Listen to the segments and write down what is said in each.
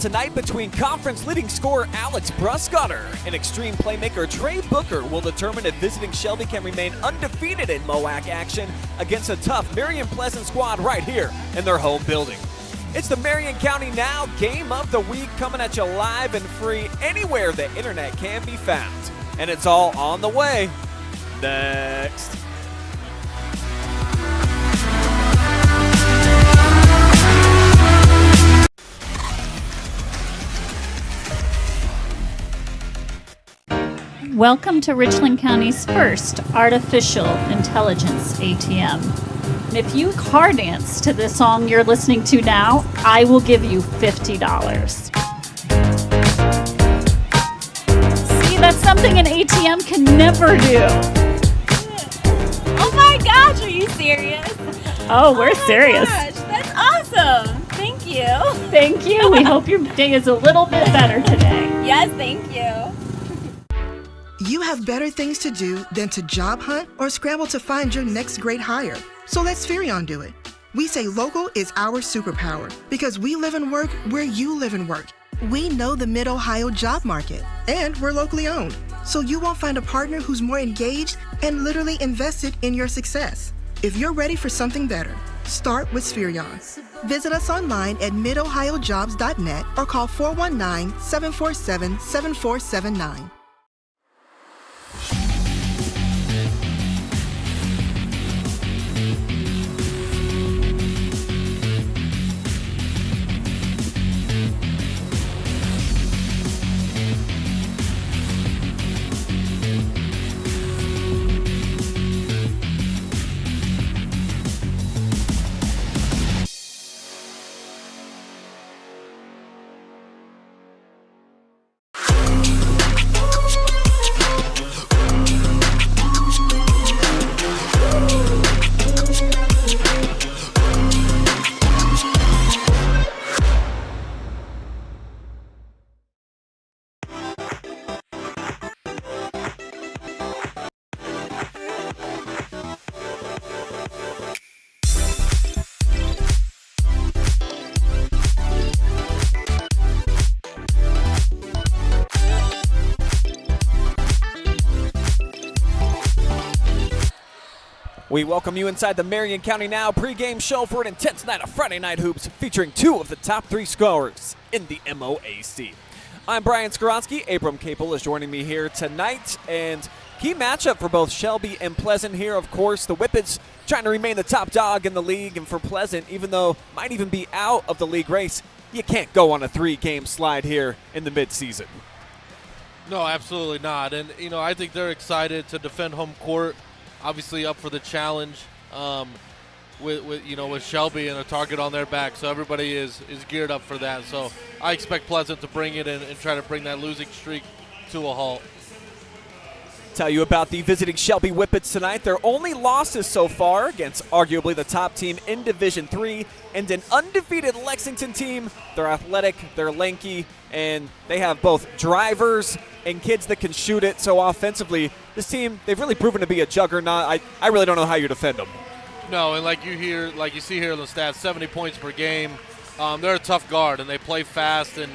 tonight between conference leading scorer Alex Brskotter and extreme playmaker Trey Booker will determine if visiting Shelby can remain undefeated in MOAC action against a tough Marion Pleasant squad right here in their home building. It's the Marion County Now Game of the Week, coming at you live and free anywhere the internet can be found. And it's all on the way next. Welcome to Richland County's first artificial intelligence ATM. And if you car dance to the song you're listening to now, I will give you $50. See, that's something an ATM can never do. Oh my gosh, are you serious? Oh, we're serious. Gosh, that's awesome. Thank you. Thank you. We hope your day is a little bit better today. Yes, thank you. You have better things to do than to job hunt or scramble to find your next great hire. So let Spherion do it. We say local is our superpower because we live and work where you live and work. We know the Mid-Ohio job market, and we're locally owned. So you won't find a partner who's more engaged and literally invested in your success. If you're ready for something better, start with Spherion. Visit us online at midohiojobs.net or call 419-747-7479. We welcome you inside the Marion County Now pregame show for an intense night of Friday night hoops featuring two of the top three scorers in the MOAC. I'm Brian Skowronski. Abram Kaple is joining me here tonight, and key matchup for both Shelby and Pleasant here, of course. The Whippets trying to remain the top dog in the league, and for Pleasant, even though might even be out of the league race, you can't go on a three-game slide here in the midseason. No, absolutely not. And, I think they're excited to defend home court. Obviously up for the challenge with Shelby and a target on their back. So everybody is geared up for that. So I expect Pleasant to bring it and try to bring that losing streak to a halt. Tell you about the visiting Shelby Whippets tonight. Their only losses so far against arguably the top team in Division III and an undefeated Lexington team. They're athletic, they're lanky, and they have both drivers and kids that can shoot it. So offensively, this team, they've really proven to be a juggernaut. I really don't know how you defend them. No, and like you see here in the stats, 70 points per game. They're a tough guard, and they play fast, and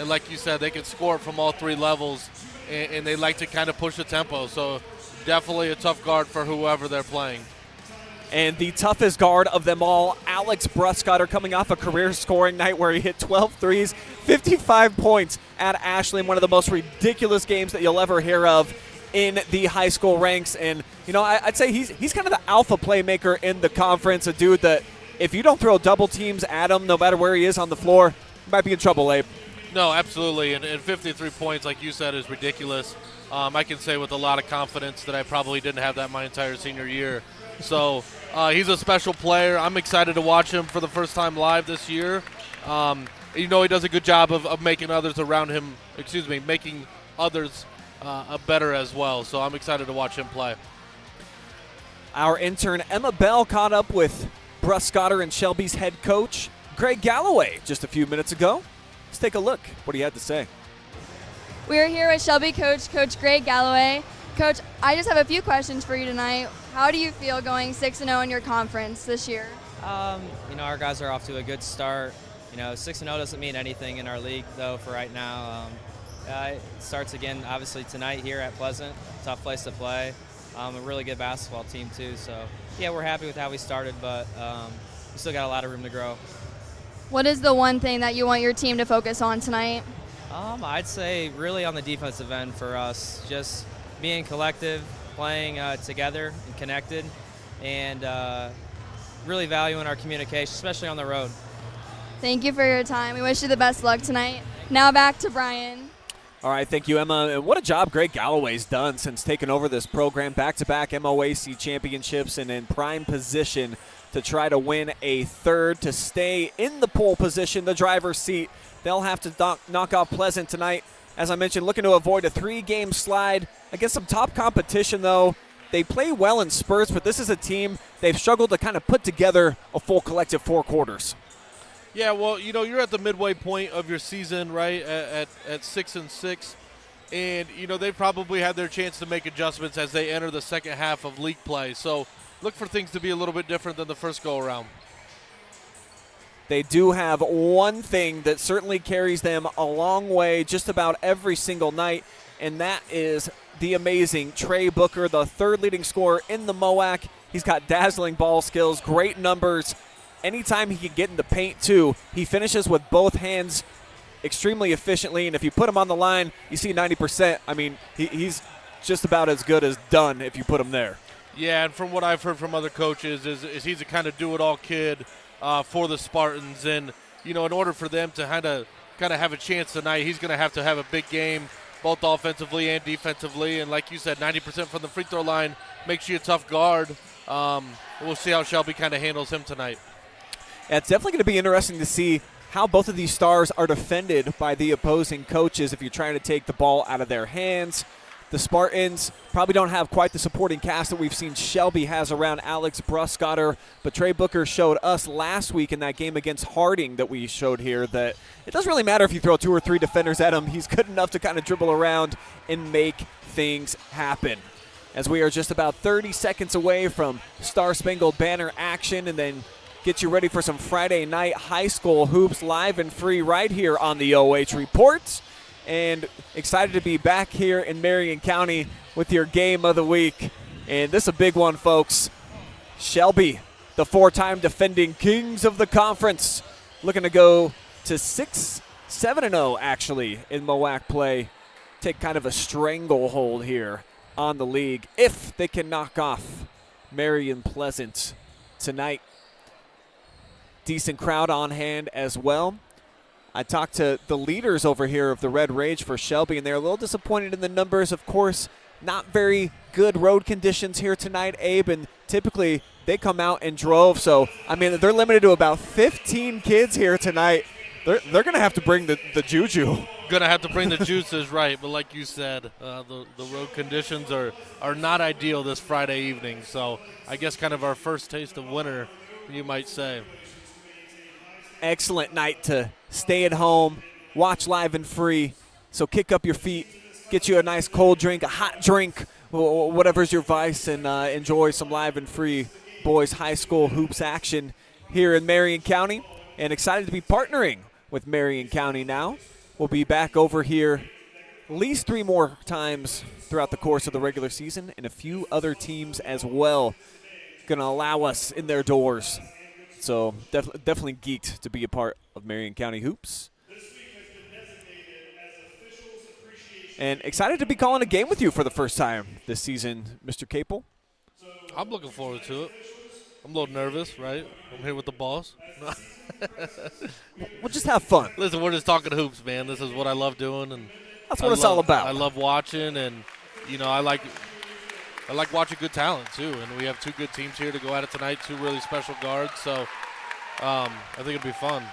like you said, they can score from all three levels, and they like to kind of push the tempo. So definitely a tough guard for whoever they're playing. And the toughest guard of them all, Alex Brskotter, coming off a career scoring night where he hit 12 threes, 55 points at Ashland, one of the most ridiculous games that you'll ever hear of in the high school ranks. And, I'd say he's kind of the alpha playmaker in the conference, a dude that if you don't throw double teams at him, no matter where he is on the floor, you might be in trouble, Abe. No, absolutely. And 53 points, like you said, is ridiculous. I can say with a lot of confidence that I probably didn't have that my entire senior year. So he's a special player. I'm excited to watch him for the first time live this year. He does a good job of making others around him, making others better as well. So I'm excited to watch him play. Our intern Emma Bell caught up with Brskotter and Shelby's head coach, Greg Galloway, just a few minutes ago. Let's take a look what he had to say. We're here with Shelby coach Greg Galloway. Coach, I just have a few questions for you tonight. How do you feel going 6-0 in your conference this year? Our guys are off to a good start. 6-0 doesn't mean anything in our league, though, for right now. It starts again, obviously, tonight here at Pleasant. Tough place to play. A really good basketball team, too. So, yeah, we're happy with how we started, but we still got a lot of room to grow. What is the one thing that you want your team to focus on tonight? I'd say really on the defensive end for us, just being collective, playing together and connected, and really valuing our communication, especially on the road. Thank you for your time. We wish you the best luck tonight. Now back to Brian. All right, thank you, Emma. And what a job Greg Galloway's done since taking over this program. Back-to-back MOAC championships and in prime position to try to win a third to stay in the pole position, the driver's seat. They'll have to knock off Pleasant tonight. As I mentioned, looking to avoid a 3-game slide against some top competition, though. They play well in spurts, but this is a team they've struggled to kind of put together a full collective 4 quarters. Yeah, well, you're at the midway point of your season, right, at 6-6. And, they probably had their chance to make adjustments as they enter the second half of league play. So look for things to be a little bit different than the first go-around. They do have one thing that certainly carries them a long way just about every single night, and that is the amazing Trey Booker, the 3rd leading scorer in the MOAC. He's got dazzling ball skills, great numbers. Anytime he can get in the paint, too, he finishes with both hands extremely efficiently, and if you put him on the line, you see 90%. I mean, he's just about as good as done if you put him there. Yeah, and from what I've heard from other coaches is he's a kind of do-it-all kid for the Spartans. And, in order for them to kind of have a chance tonight, he's going to have a big game, both offensively and defensively. And like you said, 90% from the free throw line makes you a tough guard. We'll see how Shelby kind of handles him tonight. Yeah, it's definitely going to be interesting to see how both of these stars are defended by the opposing coaches if you're trying to take the ball out of their hands. The Spartans probably don't have quite the supporting cast that we've seen Shelby has around Alex Brskotter, but Trey Booker showed us last week in that game against Harding that we showed here that it doesn't really matter if you throw 2 or 3 defenders at him. He's good enough to kind of dribble around and make things happen. As we are just about 30 seconds away from Star Spangled Banner action, and then get you ready for some Friday night high school hoops live and free right here on the OH Report. And excited to be back here in Marion County with your game of the week. And this is a big one, folks. Shelby, the 4-time defending kings of the conference, looking to go to 7-0 actually in MOAC play. Take kind of a stranglehold here on the league if they can knock off Marion Pleasant tonight. Decent crowd on hand as well. I talked to the leaders over here of the Red Rage for Shelby, and they're a little disappointed in the numbers. Of course, not very good road conditions here tonight, Abe, and typically they come out and drove. So, I mean, they're limited to about 15 kids here tonight. They're going to have to bring the juju. Going to have to bring the juices, right. But like you said, the road conditions are not ideal this Friday evening. So I guess kind of our first taste of winter, you might say. Excellent night to stay at home, watch live and free. So kick up your feet, get you a nice cold drink, a hot drink, whatever's your vice, and enjoy some live and free boys high school hoops action here in Marion County. And excited to be partnering with Marion County Now. We'll be back over here at least 3 more times throughout the course of the regular season, and a few other teams as well going to allow us in their doors. So definitely geeked to be a part of Marion County Hoops. And excited to be calling a game with you for the first time this season, Mr. Kaple. I'm looking forward to it. I'm a little nervous, right? I'm here with the boss. We'll just have fun. Listen, we're just talking hoops, man. This is what I love doing, and that's what it's all about. I love watching, and I like watching good talent too. And we have 2 good teams here to go at it tonight. 2 really special guards, so I think it'll be fun.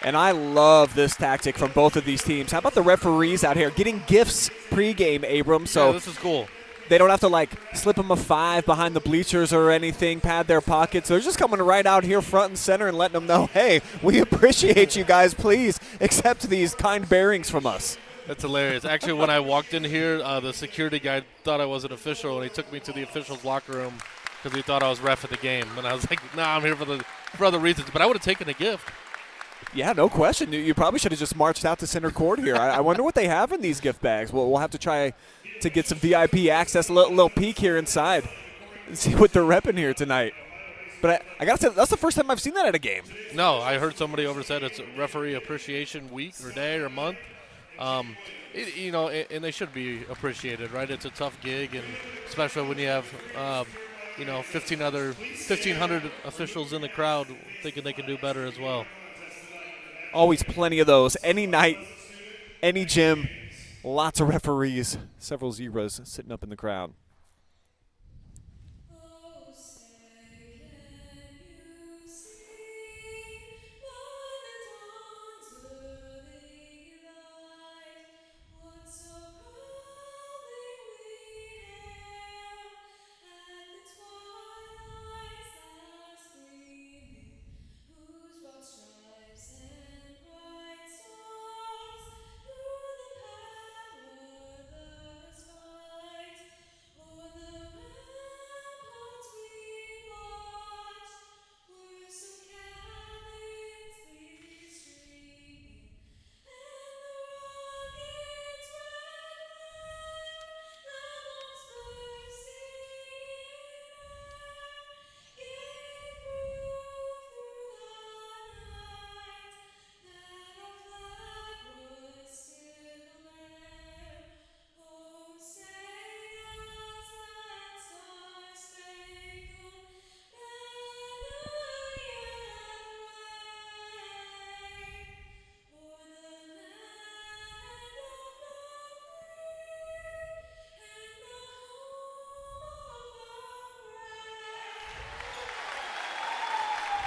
And I love this tactic from both of these teams. How about the referees out here getting gifts pregame, Abram? So yeah, this is cool. They don't have to, slip them a 5 behind the bleachers or anything, pad their pockets. They're just coming right out here front and center and letting them know, hey, we appreciate you guys. Please accept these kind bearings from us. That's hilarious. Actually, when I walked in here, the security guy thought I was an official, and he took me to the officials' locker room because he thought I was ref at the game. And I was like, nah, I'm here for other reasons. But I would have taken a gift. Yeah, no question. You probably should have just marched out to center court here. I wonder what they have in these gift bags. We'll have to try to get some VIP access, a little peek here inside, and see what they're repping here tonight. But I got to say, that's the first time I've seen that at a game. No, I heard somebody over said it's referee appreciation week or day or month. And they should be appreciated, right? It's a tough gig, and especially when you have, 1,500 officials in the crowd thinking they can do better as well. Always plenty of those. Any night, any gym, lots of referees, several zebras sitting up in the crowd.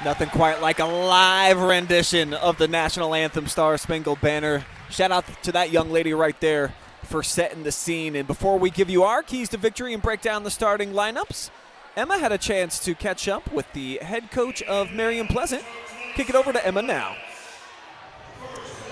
Nothing quite like a live rendition of the national anthem, Star Spangled Banner. Shout out to that young lady right there for setting the scene. And before we give you our keys to victory and break down the starting lineups, Emma had a chance to catch up with the head coach of Marion Pleasant. Kick it over to Emma now.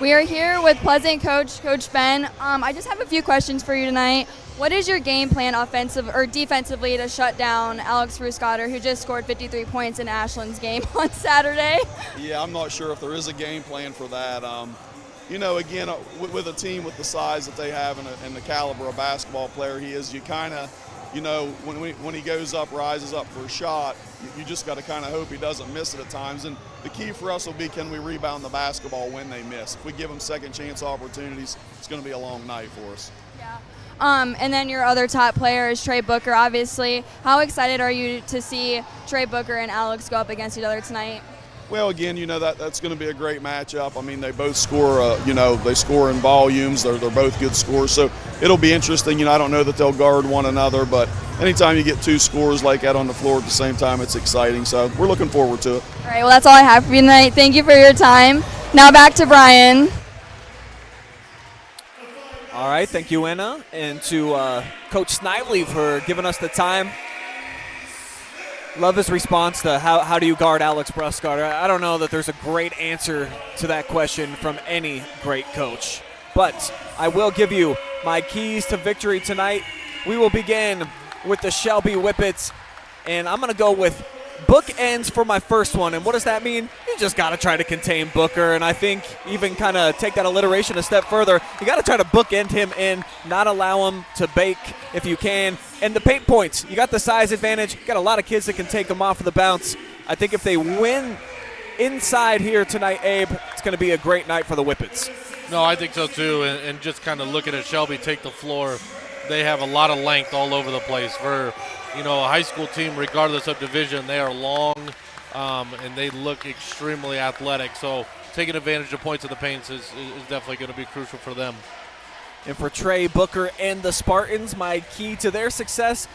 We are here with Pleasant coach, Coach Ben. I just have a few questions for you tonight. What is your game plan offensive or defensively to shut down Alex Brskotter, who just scored 53 points in Ashland's game on Saturday? Yeah, I'm not sure if there is a game plan for that. Again, with a team with the size that they have and the caliber of basketball player he is, you kind of, when he goes up, rises up for a shot, you just got to kind of hope he doesn't miss it at times. And the key for us will be, can we rebound the basketball when they miss? If we give them second chance opportunities, it's going to be a long night for us. Yeah. And then your other top player is Trey Booker, obviously. How excited are you to see Trey Booker and Alex go up against each other tonight? Well, again, that's going to be a great matchup. I mean, they both score, they score in volumes. They're both good scorers. So it'll be interesting. I don't know that they'll guard one another, but anytime you get two scorers like that on the floor at the same time, it's exciting. So we're looking forward to it. All right, well, that's all I have for you tonight. Thank you for your time. Now back to Brian. All right, thank you, Anna, and to Coach Snively for giving us the time. Love his response to how do you guard Alex Brskotter. I don't know that there's a great answer to that question from any great coach, but I will give you my keys to victory tonight. We will begin with the Shelby Whippets, and I'm going to go with bookends for my first one. And what does that mean? You just got to try to contain Booker, and I think even kind of take that alliteration a step further. You got to try to bookend him in, not allow him to bake if you can. And the paint points, you got the size advantage. You got a lot of kids that can take them off of the bounce. I think if they win inside here tonight, Abe, it's going to be a great night for the Whippets. No, I think so too, and just kind of looking at Shelby take the floor, they have a lot of length all over the place. For a high school team, regardless of division, they are long and they look extremely athletic. So taking advantage of points in the paints is definitely going to be crucial for them. And for Trey Booker and the Spartans, my key to their success,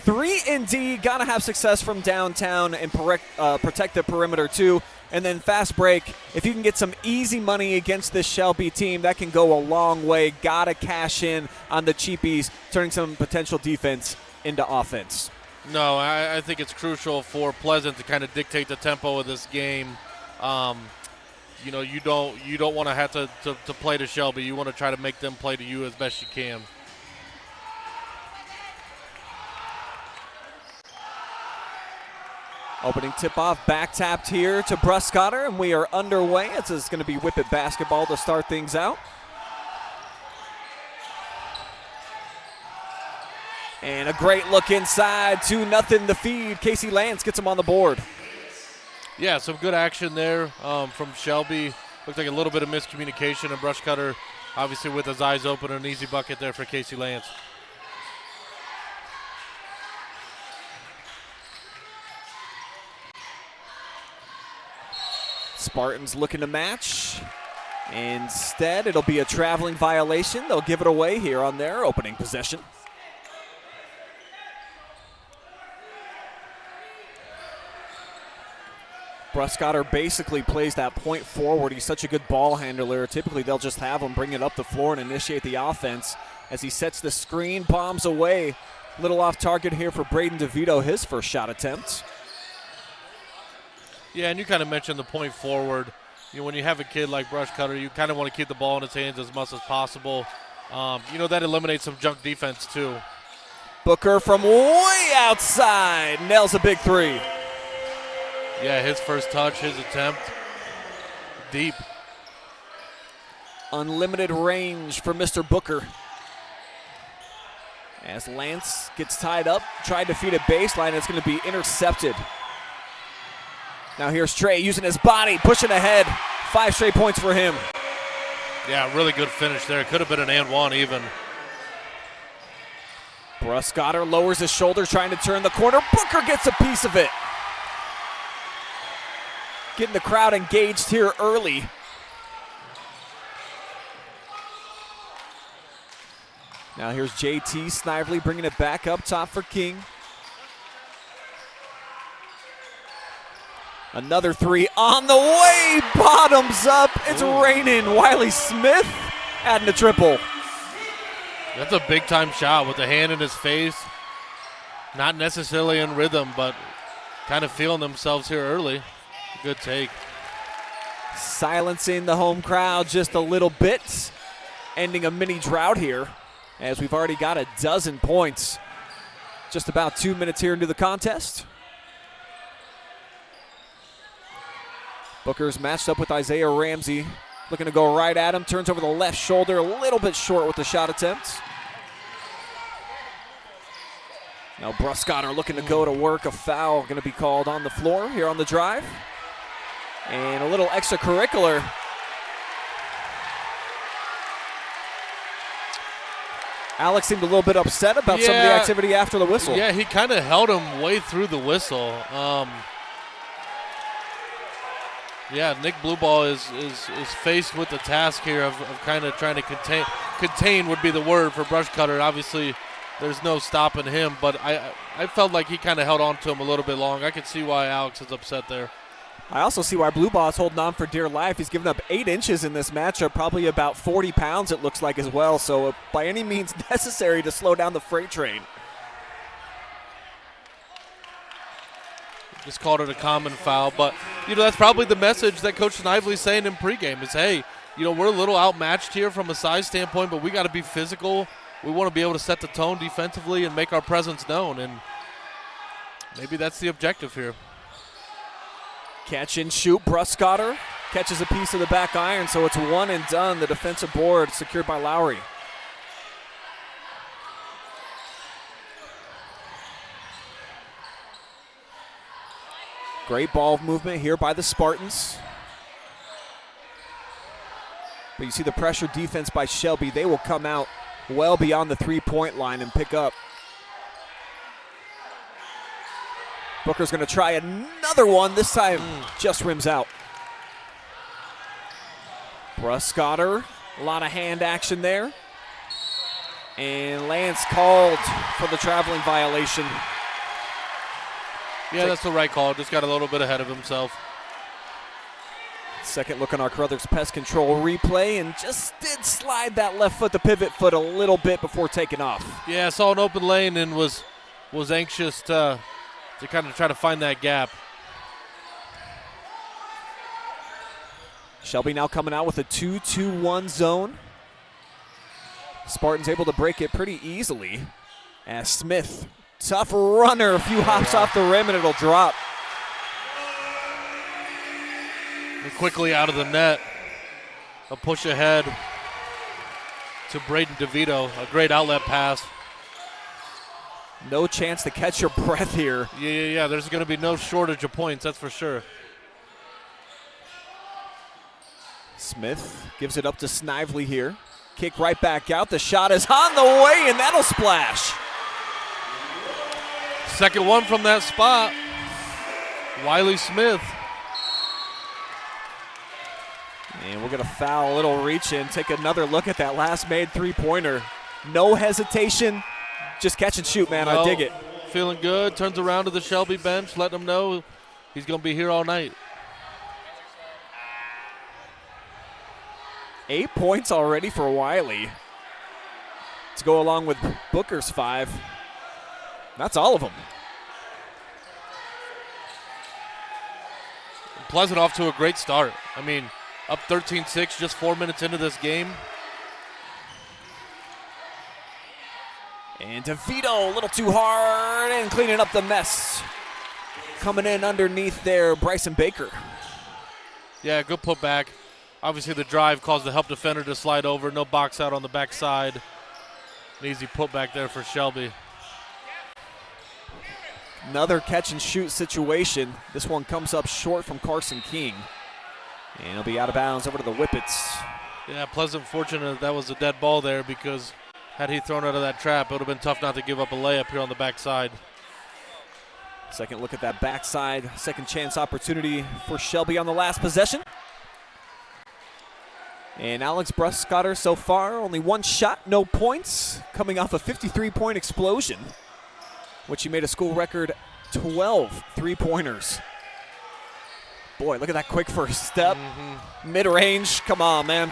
3-and-D, got to have success from downtown and protect the perimeter too. And then fast break, if you can get some easy money against this Shelby team, that can go a long way. Got to cash in on the cheapies, turning some potential defense into offense. No, I think it's crucial for Pleasant to kind of dictate the tempo of this game. You don't want to have to play to Shelby. You want to try to make them play to you as best you can. Opening tip-off, back tapped here to Brskotter, and we are underway. This is going to be Whippet basketball to start things out. And a great look inside, 2-0 the feed. Casey Lance gets him on the board. Yeah, some good action there from Shelby. Looked like a little bit of miscommunication, and Brskotter obviously with his eyes open, an easy bucket there for Casey Lance. Spartans looking to match. Instead, it'll be a traveling violation. They'll give it away here on their opening possession. Brskotter basically plays that point forward. He's such a good ball handler. Typically, they'll just have him bring it up the floor and initiate the offense. As he sets the screen, bombs away. Little off target here for Braden DeVito, his first shot attempt. Yeah, and you kind of mentioned the point forward. You know, when you have a kid like Brskotter, you kind of want to keep the ball in his hands as much as possible. You know, that eliminates some junk defense too. Booker from way outside nails a big three. Yeah, his first touch, his attempt, deep. Unlimited range for Mr. Booker. As Lance gets tied up, tried to feed a baseline, it's going to be intercepted. Now here's Trey using his body, pushing ahead. 5 straight points for him. Yeah, really good finish there. Could have been an and one even. Brskotter lowers his shoulder, trying to turn the corner. Booker gets a piece of it. Getting the crowd engaged here early. Now here's JT Snively bringing it back up top for King. Another three on the way, bottoms up, it's raining. Wiley Smith adding a triple. That's a big time shot with the hand in his face. Not necessarily in rhythm, but kind of feeling themselves here early. Good take. Silencing the home crowd just a little bit. Ending a mini drought here as we've already got a dozen points. Just about 2 minutes here into the contest. Booker's matched up with Isaiah Ramsey. Looking to go right at him. Turns over the left shoulder. A little bit short with the shot attempt. Now Brskotter looking to go to work. A foul going to be called on the floor here on the drive. And a little extracurricular. Alex seemed a little bit upset about some of the activity after the whistle. Yeah, he kind of held him way through the whistle. Yeah, Nick Blueball is faced with the task here of kind of trying to contain would be the word for Brskotter. Obviously, there's no stopping him, but I felt like he kind of held on to him a little bit long. I could see why Alex is upset there. I also see why Blueball is holding on for dear life. He's given up 8 inches in this matchup, probably about 40 pounds it looks like as well, so by any means necessary to slow down the freight train. Just called it a common foul, but, you know, that's probably the message that Coach Snively's saying in pregame is, hey, you know, we're a little outmatched here from a size standpoint, but we got to be physical. We want to be able to set the tone defensively and make our presence known, and maybe that's the objective here. Catch and shoot. Brskotter catches a piece of the back iron, so it's one and done. The defensive board secured by Lowry. Great ball movement here by the Spartans. But you see the pressure defense by Shelby. They will come out well beyond the three-point line and pick up. Booker's going to try another one. This time just rims out. Brskotter, a lot of hand action there. And Lance called for the traveling violation. Yeah, that's the right call. Just got a little bit ahead of himself. Second look on our Carothers Pest Control replay, and just did slide that left foot, the pivot foot, a little bit before taking off. Yeah, saw an open lane and was anxious to kind of try to find that gap. Shelby now coming out with a 2-2-1 zone. Spartans able to break it pretty easily as Smith, tough runner, a few hops off the rim and it'll drop. And quickly out of the net. A push ahead to Braden DeVito. A great outlet pass. No chance to catch your breath here. Yeah. There's going to be no shortage of points, that's for sure. Smith gives it up to Snively here. Kick right back out. The shot is on the way, and that'll splash. Second one from that spot. Wiley Smith. And we're going to foul a little reach in. Take another look at that last made three-pointer. No hesitation. Just catch and shoot, man. I dig it. Feeling good. Turns around to the Shelby bench. Letting them know he's going to be here all night. 8 points already for Wiley. To go along with Booker's 5. That's all of them. Pleasant off to a great start. I mean, up 13-6 just 4 minutes into this game. And DeVito a little too hard and cleaning up the mess. Coming in underneath there, Bryson Baker. Yeah, good putback. Obviously the drive caused the help defender to slide over. No box out on the backside. An easy putback there for Shelby. Another catch and shoot situation. This one comes up short from Carson King. And he'll be out of bounds over to the Whippets. Yeah, Pleasant fortunate that was a dead ball there, because had he thrown out of that trap, it would have been tough not to give up a layup here on the backside. Second look at that backside. Second chance opportunity for Shelby on the last possession. And Alex Brskotter so far, only one shot, no points, coming off a 53-point explosion, which he made a school record 12 three-pointers. Boy, look at that quick first step. Mid-range, come on, man.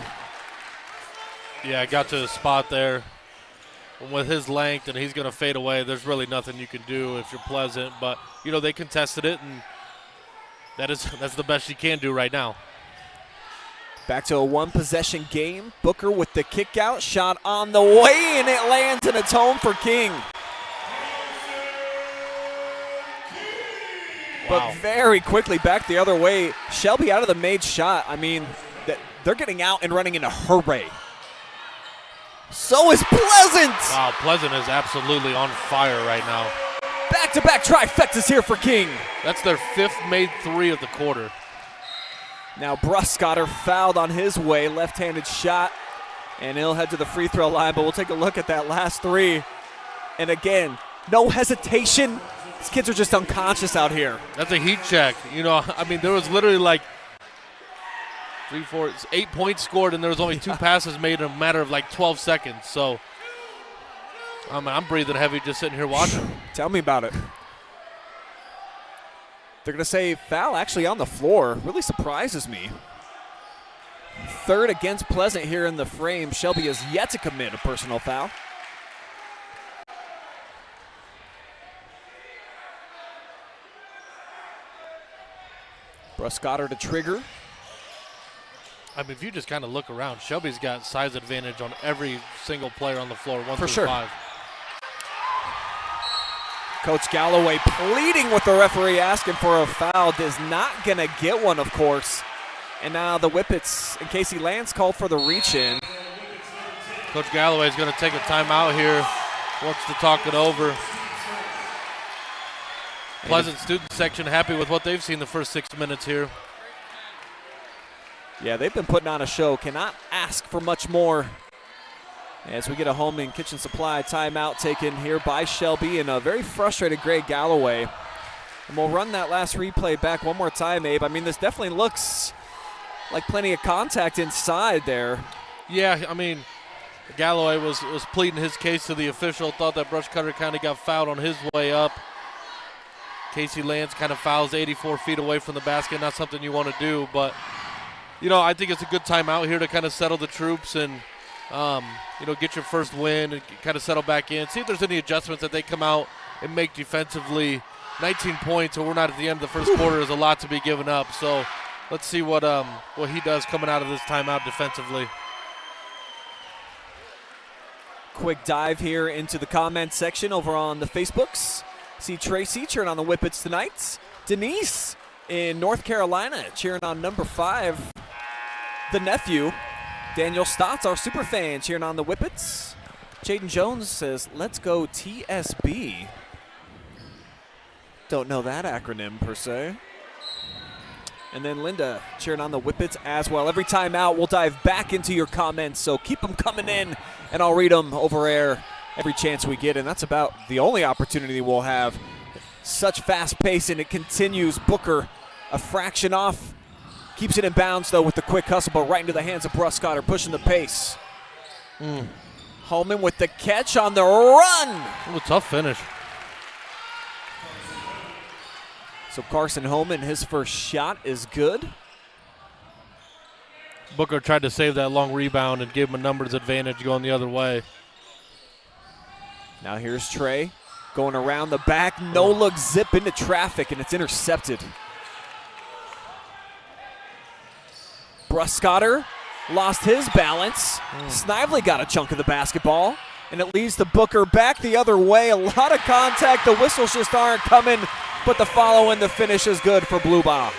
Yeah, got to the spot there. And with his length, and he's going to fade away, there's really nothing you can do if you're Pleasant. But, you know, they contested it, and that's the best you can do right now. Back to a one-possession game. Booker with the kick out, shot on the way, and it lands and it's home for King. But very quickly back the other way. Shelby out of the made shot. I mean, they're getting out and running in a hurry. So is Pleasant. Wow, Pleasant is absolutely on fire right now. Back-to-back trifectas here for King. That's their 5th made 3 of the quarter. Now Brskotter fouled on his way, left-handed shot, and he'll head to the free throw line, but we'll take a look at that last 3. And again, no hesitation. These kids are just unconscious out here. That's a heat check. You know, I mean, there was literally like 8 points scored, and there was only 2 passes made in a matter of like 12 seconds. So I'm breathing heavy just sitting here watching. Tell me about it. They're going to say foul actually on the floor. Really surprises me. 3rd against Pleasant here in the frame. Shelby has yet to commit a personal foul. Brskotter to trigger. I mean, if you just kind of look around, Shelby's got size advantage on every single player on the floor, 1 For through sure. 5. Coach Galloway pleading with the referee, asking for a foul. Is not going to get one, of course. And now the Whippets and Casey Lance called for the reach-in. Coach Galloway's going to take a timeout here. Wants to talk it over. Pleasant student section happy with what they've seen the first 6 minutes here. Yeah, they've been putting on a show. Cannot ask for much more. As we get a home and kitchen supply timeout taken here by Shelby and a very frustrated Greg Galloway. And we'll run that last replay back one more time, Abe. I mean, this definitely looks like plenty of contact inside there. Yeah, I mean, Galloway was pleading his case to the official, thought that Brskotter kind of got fouled on his way up. Casey Lance kind of fouls 84 feet away from the basket. Not something you want to do, but, you know, I think it's a good timeout here to kind of settle the troops and, you know, get your first win and kind of settle back in. See if there's any adjustments that they come out and make defensively. 19 points, and we're not at the end of the first quarter, is a lot to be given up. So let's see what he does coming out of this timeout defensively. Quick dive here into the comment section over on the Facebooks. See Tracy cheering on the Whippets tonight. Denise in North Carolina cheering on number 5, the nephew. Daniel Stotts, our super fan, cheering on the Whippets. Jaden Jones says, let's go TSB. Don't know that acronym per se. And then Linda cheering on the Whippets as well. Every time out, we'll dive back into your comments, so keep them coming in, and I'll read them over air every chance we get, and that's about the only opportunity we'll have. Such fast pace, and it continues. Booker a fraction off. Keeps it in bounds, though, with the quick hustle, but right into the hands of Brskotter, pushing the pace. Holman with the catch on the run. Ooh, tough finish. So Carson Holman, his first shot is good. Booker tried to save that long rebound and gave him a numbers advantage going the other way. Now here's Trey going around the back. No look zip into traffic, and it's intercepted. Brskotter lost his balance. Snively got a chunk of the basketball, and it leads the Booker back the other way. A lot of contact. The whistles just aren't coming, but the follow and the finish is good for Blue Ball.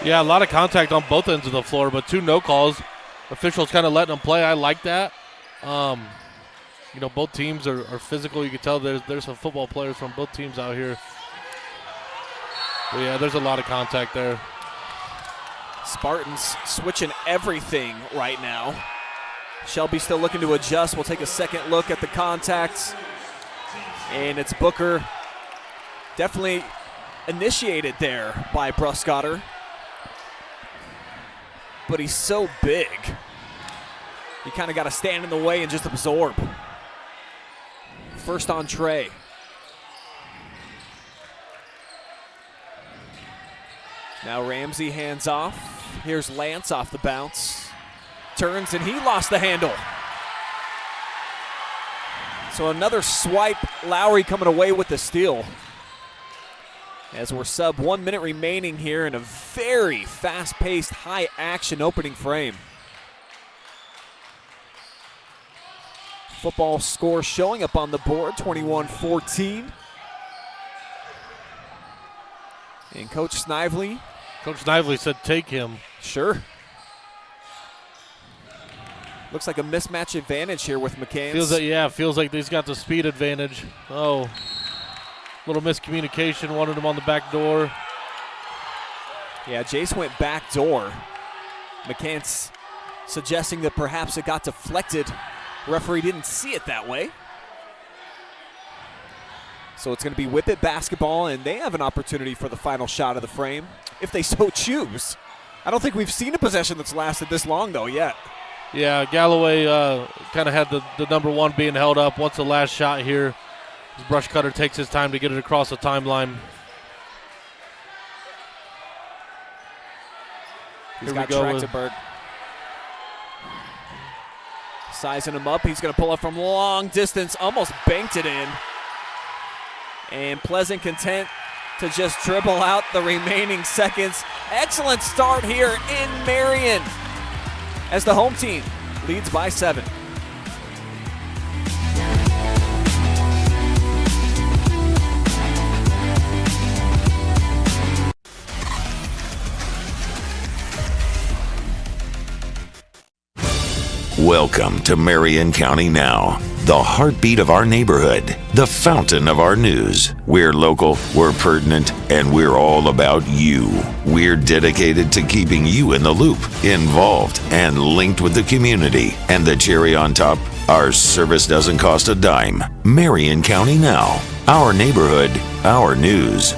Yeah, a lot of contact on both ends of the floor, but 2 no calls. Officials kind of letting them play. I like that. You know, both teams are physical. You can tell there's some football players from both teams out here. But yeah, there's a lot of contact there. Spartans switching everything right now. Shelby still looking to adjust. We'll take a second look at the contacts. And it's Booker. Definitely initiated there by Brskotter. But he's so big. You kind of got to stand in the way and just absorb. First on Trey. Now Ramsey hands off. Here's Lance off the bounce. Turns and he lost the handle. So another swipe. Lowry coming away with the steal. As we're sub 1 minute remaining here in a very fast-paced, high-action opening frame. Football score showing up on the board, 21-14. And Coach Snively. Coach Snively said take him. Sure. Looks like a mismatch advantage here with McCants. Feels like he's got the speed advantage. Oh, little miscommunication, wanted him on the back door. Yeah, Jace went back door. McCants suggesting that perhaps it got deflected. Referee didn't see it that way. So it's going to be Whippet basketball, and they have an opportunity for the final shot of the frame, if they so choose. I don't think we've seen a possession that's lasted this long, though, yet. Yeah, Galloway kind of had the number 1 being held up. Once the last shot here, Brskotter takes his time to get it across the timeline. He's got Trachtenberg. Sizing him up. He's going to pull up from long distance. Almost banked it in. And Pleasant content to just dribble out the remaining seconds. Excellent start here in Marion as the home team leads by 7. Welcome to Marion County Now, the heartbeat of our neighborhood, the fountain of our news. We're local, we're pertinent, and we're all about you. We're dedicated to keeping you in the loop, involved, and linked with the community. And the cherry on top, our service doesn't cost a dime. Marion County Now, our neighborhood, our news.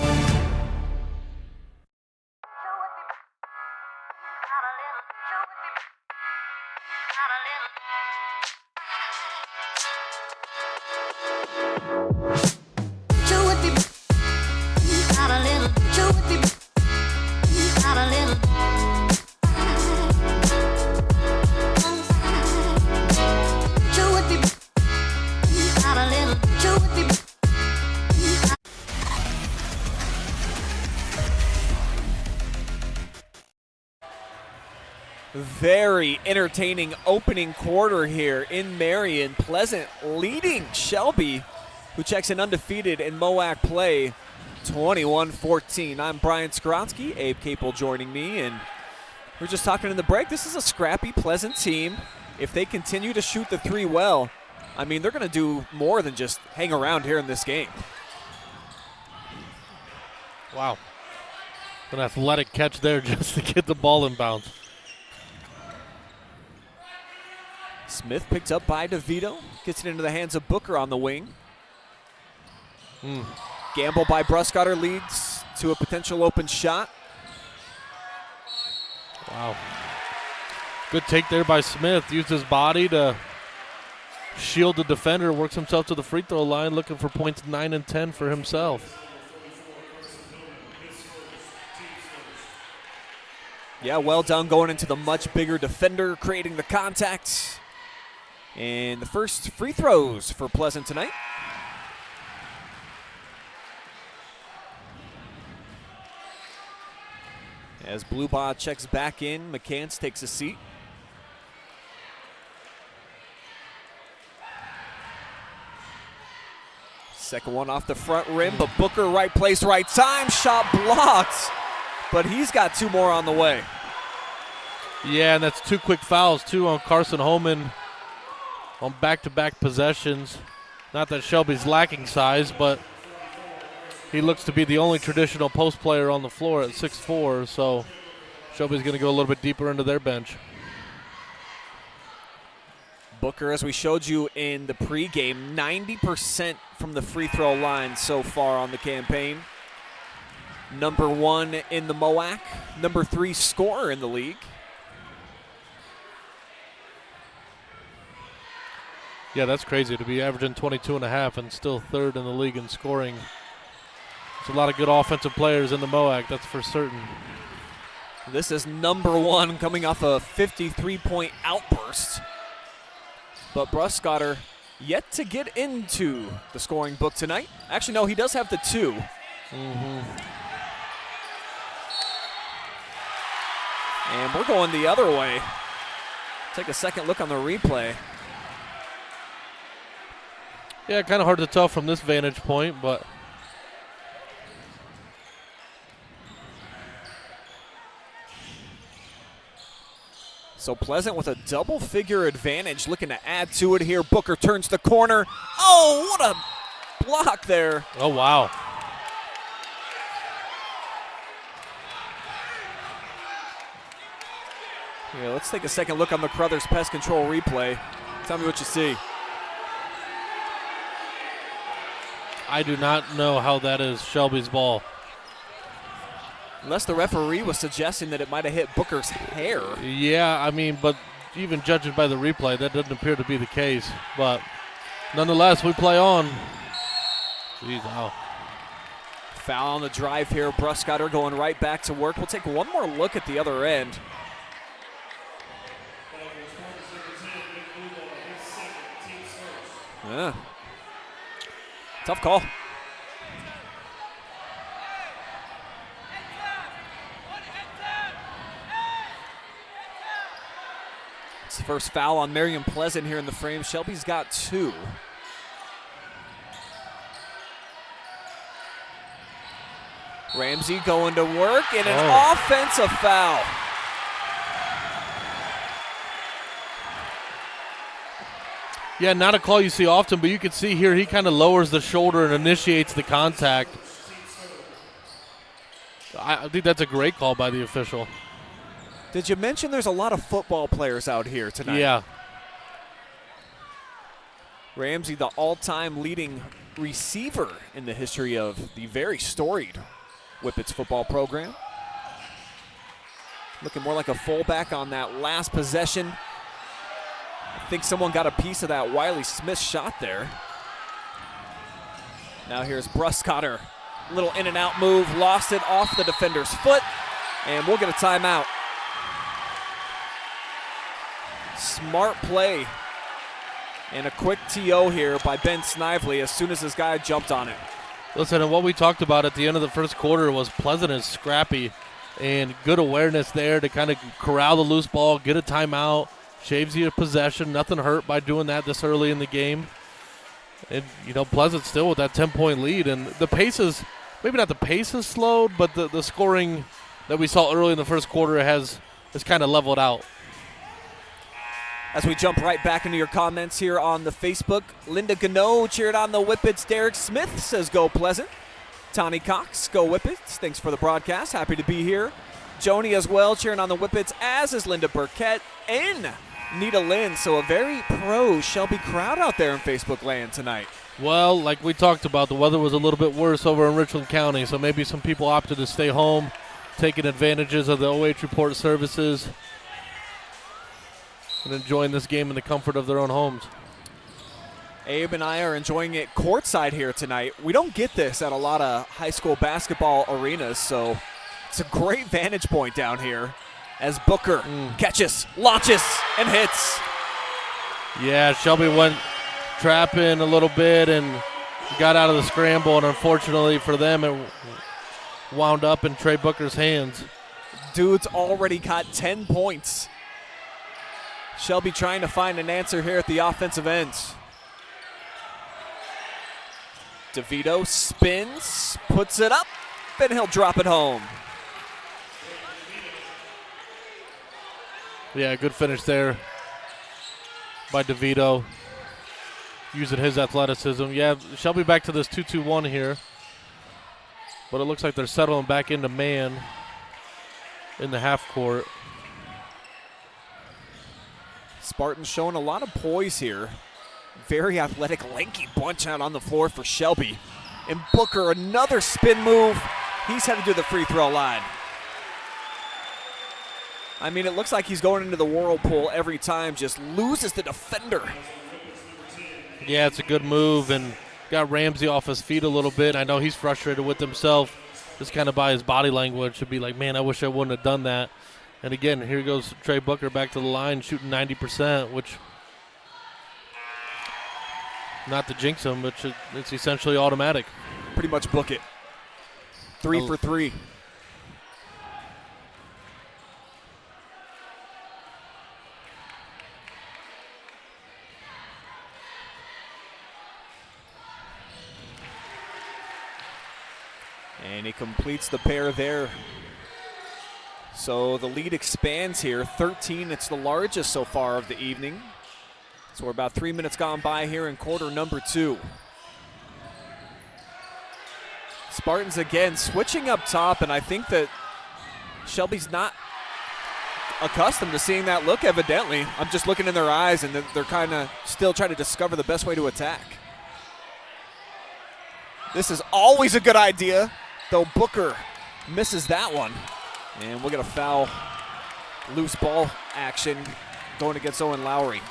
Very entertaining opening quarter here in Marion. Pleasant leading Shelby, who checks in undefeated in MOAC play 21-14. I'm Brian Skowronski, Abe Kaple joining me, and we're just talking in the break. This is a scrappy, Pleasant team. If they continue to shoot the three well, I mean, they're going to do more than just hang around here in this game. Wow. An athletic catch there just to get the ball in bounds. Smith picked up by DeVito, gets it into the hands of Booker on the wing. Gamble by Brskotter leads to a potential open shot. Wow. Good take there by Smith. Used his body to shield the defender, works himself to the free throw line, looking for points 9 and 10 for himself. Yeah, well done going into the much bigger defender, creating the contact. And the first free throws for Pleasant tonight. As Bluebaugh checks back in, McCants takes a seat. Second one off the front rim, but Booker right place, right time. Shot blocked, but he's got two more on the way. Yeah, and that's two quick fouls, too, on Carson Holman on back-to-back possessions. Not that Shelby's lacking size, but he looks to be the only traditional post player on the floor at 6'4", so Shelby's going to go a little bit deeper into their bench. Booker, as we showed you in the pregame, 90% from the free throw line so far on the campaign. Number 1 in the MOAC, number 3 scorer in the league. Yeah, that's crazy to be averaging 22.5 and still third in the league in scoring. There's a lot of good offensive players in the MOAC, that's for certain. This is number 1 coming off a 53-point outburst. But Brskotter yet to get into the scoring book tonight. Actually, no, he does have the 2. And we're going the other way. Take a second look on the replay. Yeah, kind of hard to tell from this vantage point, but so Pleasant with a double-figure advantage, looking to add to it here. Booker turns the corner. Oh, what a block there. oh, wow. Yeah, let's take a second look on the Carothers Pest Control replay. Tell me what you see. I do not know how that is Shelby's ball. Unless the referee was suggesting that it might have hit Booker's hair. Yeah, I mean, but even judging by the replay, that doesn't appear to be the case. But nonetheless, we play on. Jeez, wow. Foul on the drive here. Brskotter going right back to work. We'll take one more look at the other end. Yeah. Tough call. It's the first foul on Marion Pleasant here in the frame. Shelby's got 2. Ramsey going to work, and an offensive foul. Yeah, not a call you see often, but you can see here he kind of lowers the shoulder and initiates the contact. I think that's a great call by the official. Did you mention there's a lot of football players out here tonight? Yeah. Ramsey, the all-time leading receiver in the history of the very storied Whippets football program. Looking more like a fullback on that last possession. I think someone got a piece of that Wiley Smith shot there. Now here's Brskotter. Little in and out move, lost it off the defender's foot, and we'll get a timeout. Smart play and a quick TO here by Ben Snively as soon as this guy jumped on it. Listen, and what we talked about at the end of the first quarter was Pleasant is scrappy and good awareness there to kind of corral the loose ball, get a timeout, shaves you a possession. Nothing hurt by doing that this early in the game. And, you know, Pleasant still with that 10-point lead. And the pace is maybe not the pace has slowed, but the scoring that we saw early in the first quarter has kind of leveled out. As we jump right back into your comments here on the Facebook, Linda Gano cheered on the Whippets. Derek Smith says go Pleasant. Tawny Cox, go Whippets. Thanks for the broadcast. Happy to be here. Joni as well cheering on the Whippets, as is Linda Burkett and Nita Lynn. So a very pro Shelby crowd out there in Facebook land tonight. Well, like we talked about, the weather was a little bit worse over in Richland County, so maybe some people opted to stay home, taking advantages of the OH.REPORT services and enjoying this game in the comfort of their own homes. Abe and I are enjoying it courtside here tonight. We don't get this at a lot of high school basketball arenas, so it's a great vantage point down here as Booker catches, launches, and hits. Yeah, Shelby went trapping a little bit and got out of the scramble, and unfortunately for them, it wound up in Trey Booker's hands. Dude's already got 10 points. Shelby trying to find an answer here at the offensive ends. DeVito spins, puts it up, and he'll drop it home. Yeah, good finish there by DeVito, using his athleticism. Yeah, Shelby back to this 2-2-1 here, but it looks like they're settling back into man in the half court. Spartans showing a lot of poise here. Very athletic, lanky bunch out on the floor for Shelby. And Booker, another spin move. He's headed to the free throw line. I mean, it looks like he's going into the whirlpool every time, just loses the defender. Yeah, it's a good move, and got Ramsey off his feet a little bit. I know he's frustrated with himself, just kind of by his body language, to be like, man, I wish I wouldn't have done that. And again, here goes Trey Booker back to the line, shooting 90%, which, not to jinx him, but it's essentially automatic. Pretty much book it. 3 for 3. And he completes the pair there. So the lead expands here, 13. It's the largest so far of the evening. So we're about 3 minutes gone by here in quarter number 2. Spartans again switching up top, and I think that Shelby's not accustomed to seeing that look, evidently. I'm just looking in their eyes, and they're kind of still trying to discover the best way to attack. This is always a good idea, though Booker misses that one. And we'll get a foul, loose ball action going against Owen Lowry.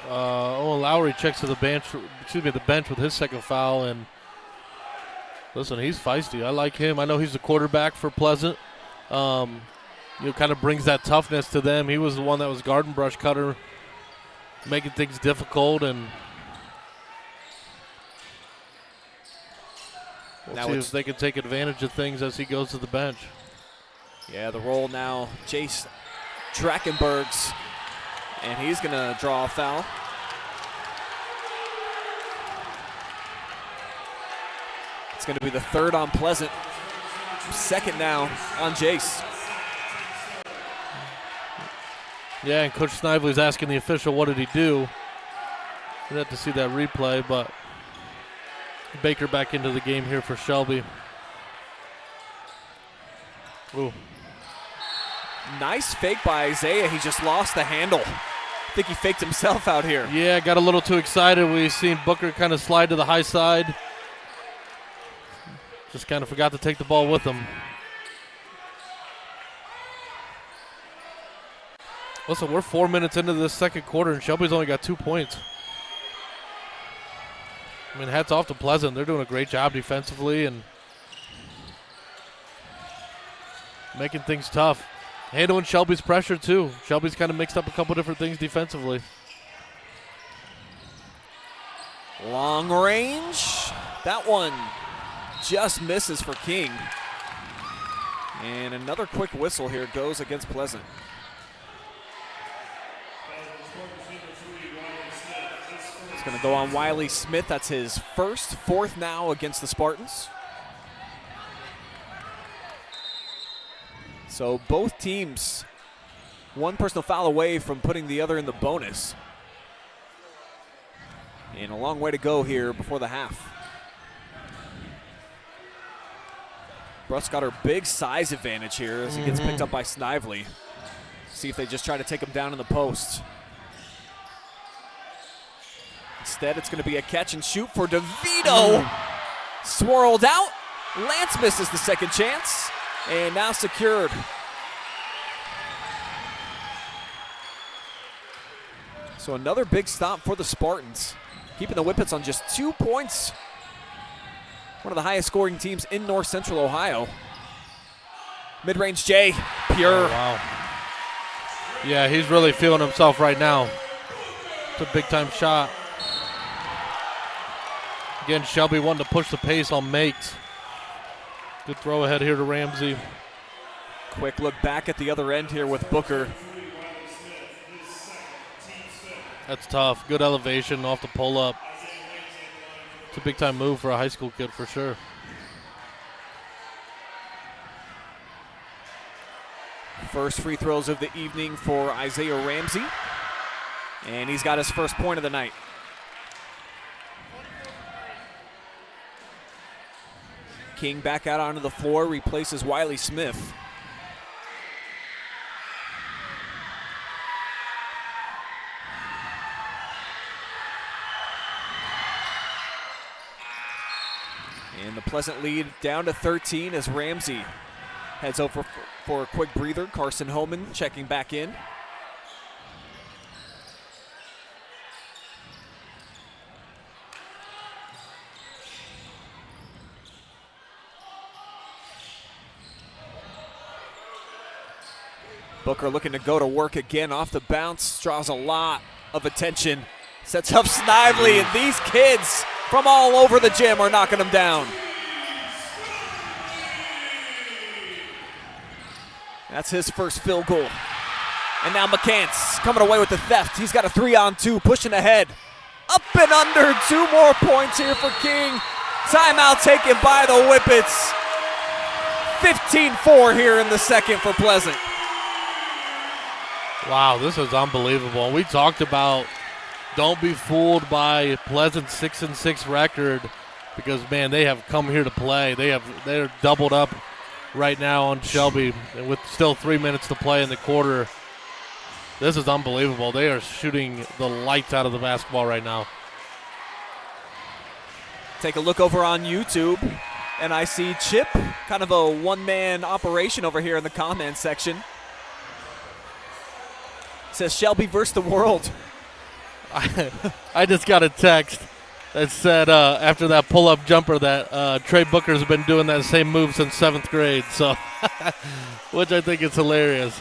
Owen Lowry checks to the bench with his second foul, and listen, he's feisty. I like him. I know he's the quarterback for Pleasant. Kind of brings that toughness to them. He was the one that was garden brush cutter, making things difficult, and we'll see if they can take advantage of things as he goes to the bench. Yeah, the roll now, Jace Trachtenberg's, and he's going to draw a foul. It's going to be the third on Pleasant, second now on Jace. Yeah, and Coach Snively's asking the official, what did he do? We'd have to see that replay, but Baker back into the game here for Shelby. Ooh. Nice fake by Isaiah. He just lost the handle. I think he faked himself out here. Yeah, got a little too excited. We've seen Booker kind of slide to the high side. Just kind of forgot to take the ball with him. Listen, we're 4 minutes into this second quarter, and Shelby's only got 2 points. I mean, hats off to Pleasant. They're doing a great job defensively and making things tough. Handling Shelby's pressure, too. Shelby's kind of mixed up a couple different things defensively. Long range. That one just misses for King. And another quick whistle here goes against Pleasant. going to go on Wiley Smith. That's his fourth now against the Spartans. So both teams one personal foul away from putting the other in the bonus. And a long way to go here before the half. Brskotter, big size advantage here as he gets picked up by Snively. See if they just try to take him down in the post. Instead, it's going to be a catch and shoot for DeVito. Swirled out. Lance misses the second chance. And now secured. So another big stop for the Spartans, keeping the Whippets on just 2 points. One of the highest scoring teams in North Central Ohio. Mid-range Jay, pure. Oh, wow. Yeah, he's really feeling himself right now. It's a big-time shot. Again, Shelby wanting to push the pace on makes. Good throw ahead here to Ramsey. Quick look back at the other end here with Booker. That's tough. Good elevation off the pull-up. It's a big-time move for a high school kid for sure. First free throws of the evening for Isaiah Ramsey. And he's got his first point of the night. King back out onto the floor, replaces Wiley Smith. And the Pleasant lead down to 13 as Ramsey heads over for a quick breather. Carson Homan checking back in. Booker looking to go to work again off the bounce, draws a lot of attention. Sets up Snively, and these kids from all over the gym are knocking him down. That's his first field goal. And now McCants coming away with the theft. He's got a 3-on-2, pushing ahead. Up and under, 2 more points here for King. Timeout taken by the Whippets. 15-4 here in the second for Pleasant. Wow, this is unbelievable. We talked about don't be fooled by Pleasant's 6-6 record because, man, they have come here to play. They're doubled up right now on Shelby with still 3 minutes to play in the quarter. This is unbelievable. They are shooting the lights out of the basketball right now. Take a look over on YouTube, and I see Chip, kind of a one-man operation over here in the comments section. Says Shelby versus the world. I just got a text that said after that pull-up jumper that Trey Booker's been doing that same move since 7th grade, so which I think is hilarious.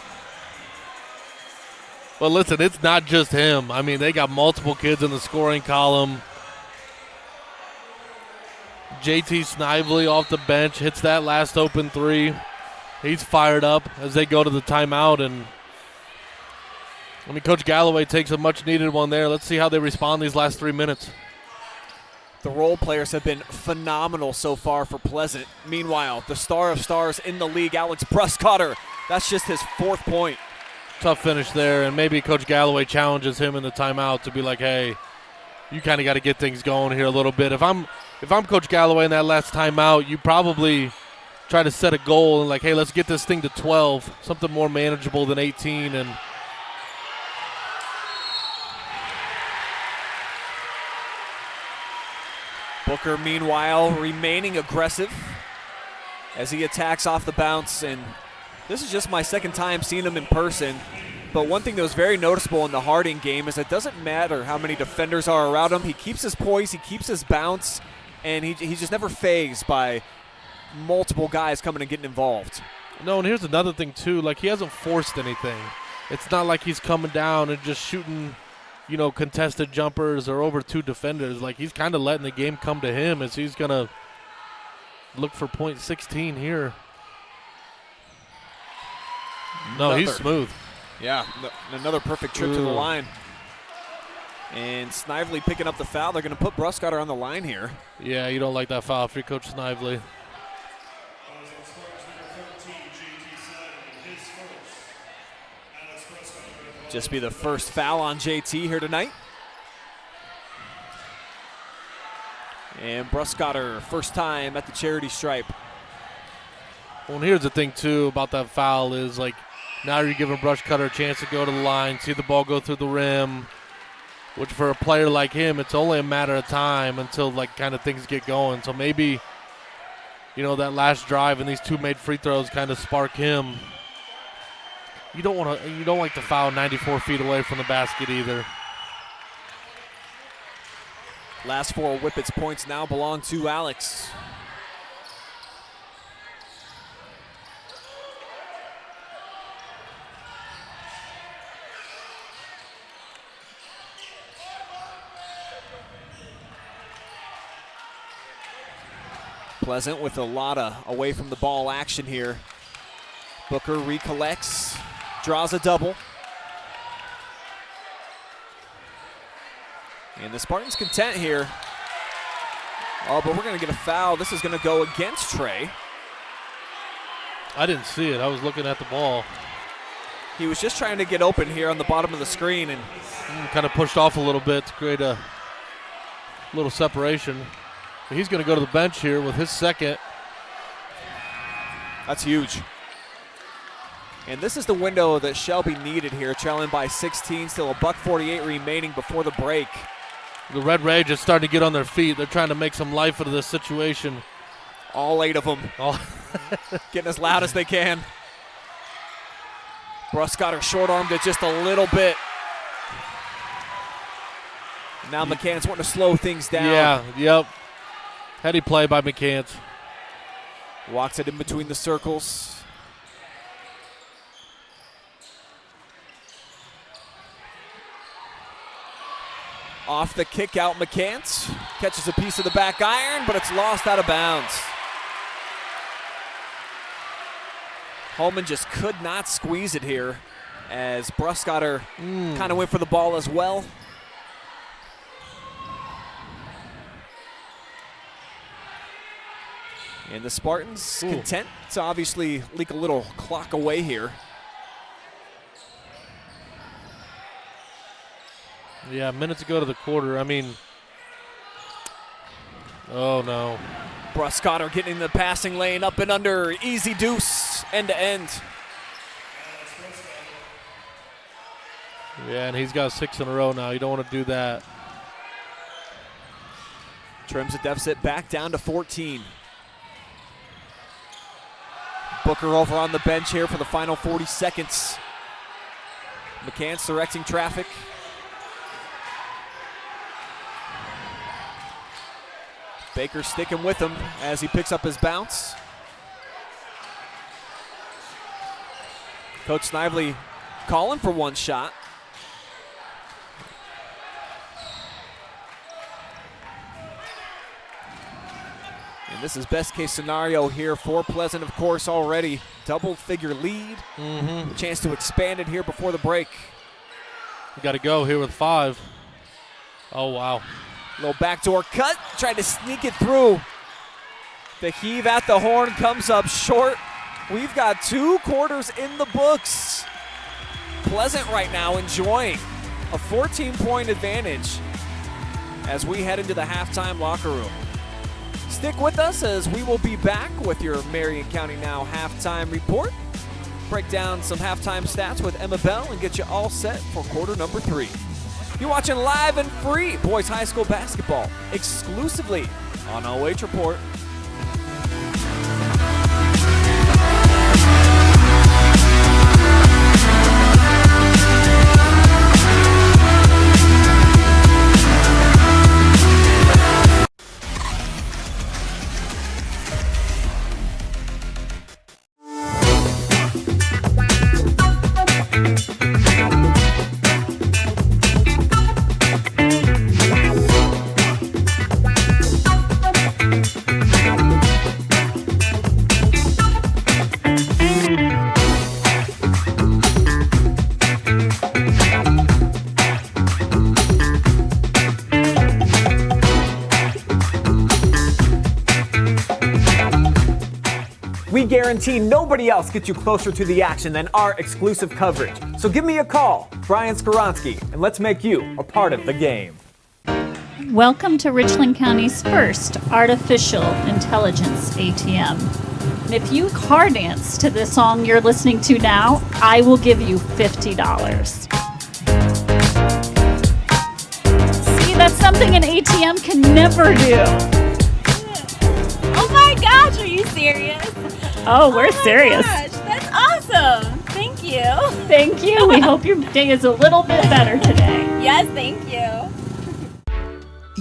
But listen, it's not just him. I mean, they got multiple kids in the scoring column. JT Snively off the bench hits that last open 3. He's fired up as they go to the timeout, and I mean, Coach Galloway takes a much-needed one there. Let's see how they respond these last 3 minutes. The role players have been phenomenal so far for Pleasant. Meanwhile, the star of stars in the league, Alex Brskotter, that's just his 4th point. Tough finish there, and maybe Coach Galloway challenges him in the timeout to be like, hey, you kind of got to get things going here a little bit. If I'm Coach Galloway in that last timeout, you probably try to set a goal and like, hey, let's get this thing to 12, something more manageable than 18, and Booker, meanwhile, remaining aggressive as he attacks off the bounce. And this is just my second time seeing him in person. But one thing that was very noticeable in the Harding game is it doesn't matter how many defenders are around him. He keeps his poise, he keeps his bounce, and he's just never fazed by multiple guys coming and getting involved. No, and here's another thing, too. Like, he hasn't forced anything. It's not like he's coming down and just shooting, you know, contested jumpers or over 2 defenders. Like, he's kind of letting the game come to him as he's going to look for point 16 here. No, he's smooth. Yeah, another perfect trip to the line. And Snively picking up the foul. They're going to put Brskotter on the line here. Yeah, you don't like that foul for Coach Snively. Just be the first foul on JT here tonight. And Brskotter, first time at the charity stripe. Well, and here's the thing, too, about that foul is, like, now you're giving Brskotter a chance to go to the line, see the ball go through the rim, which for a player like him, it's only a matter of time until, like, kind of things get going. So maybe, you know, that last drive and these two made free throws kind of spark him. You don't like to foul 94 feet away from the basket either. Last 4 Whippets points now belong to Alex. Pleasant with a lot of away from the ball action here. Booker recollects, draws a double. And the Spartans content here. Oh, but we're going to get a foul. This is going to go against Trey. I didn't see it. I was looking at the ball. He was just trying to get open here on the bottom of the screen and kind of pushed off a little bit to create a little separation. He's going to go to the bench here with his second. That's huge. And this is the window that Shelby needed here, trailing by 16, still a $1:48 remaining before the break. The Red Rage is starting to get on their feet. They're trying to make some life out of this situation. All 8 of them. Getting as loud as they can. Brskotter short-armed it just a little bit. Now McCants wanting to slow things down. Yeah, yep. Heady play by McCants. Walks it in between the circles. Off the kick out, McCants catches a piece of the back iron, but it's lost out of bounds. Holman just could not squeeze it here as Brskotter kind of went for the ball as well. And the Spartans content to obviously leak a little clock away here. Yeah, minutes ago to the quarter. I mean, oh no. Brskotter getting in the passing lane, up and under, easy deuce, end to end. Yeah, and he's got 6 in a row now. You don't want to do that. Trims the deficit back down to 14. Booker over on the bench here for the final 40 seconds. McCants directing traffic. Baker sticking with him as he picks up his bounce. Coach Snively calling for one shot. And this is best case scenario here for Pleasant, of course, already. Double figure lead. A chance to expand it here before the break. You got to go here with 5. Oh, wow. Little backdoor cut, tried to sneak it through. The heave at the horn comes up short. We've got 2 quarters in the books. Pleasant right now enjoying a 14-point advantage as we head into the halftime locker room. Stick with us as we will be back with your Marion County Now halftime report. Break down some halftime stats with Emma Bell and get you all set for quarter number 3. You're watching live and free boys high school basketball exclusively on OH.REPORT. We guarantee nobody else gets you closer to the action than our exclusive coverage. So give me a call, Brian Skowronski, and let's make you a part of the game. Welcome to Richland County's first artificial intelligence ATM. If you car dance to the song you're listening to now, I will give you $50. See, that's something an ATM can never do. Oh my gosh, are you serious? Oh, we're serious. Gosh, that's awesome. Thank you. Thank you. We hope your day is a little bit better today. Yes, thank you.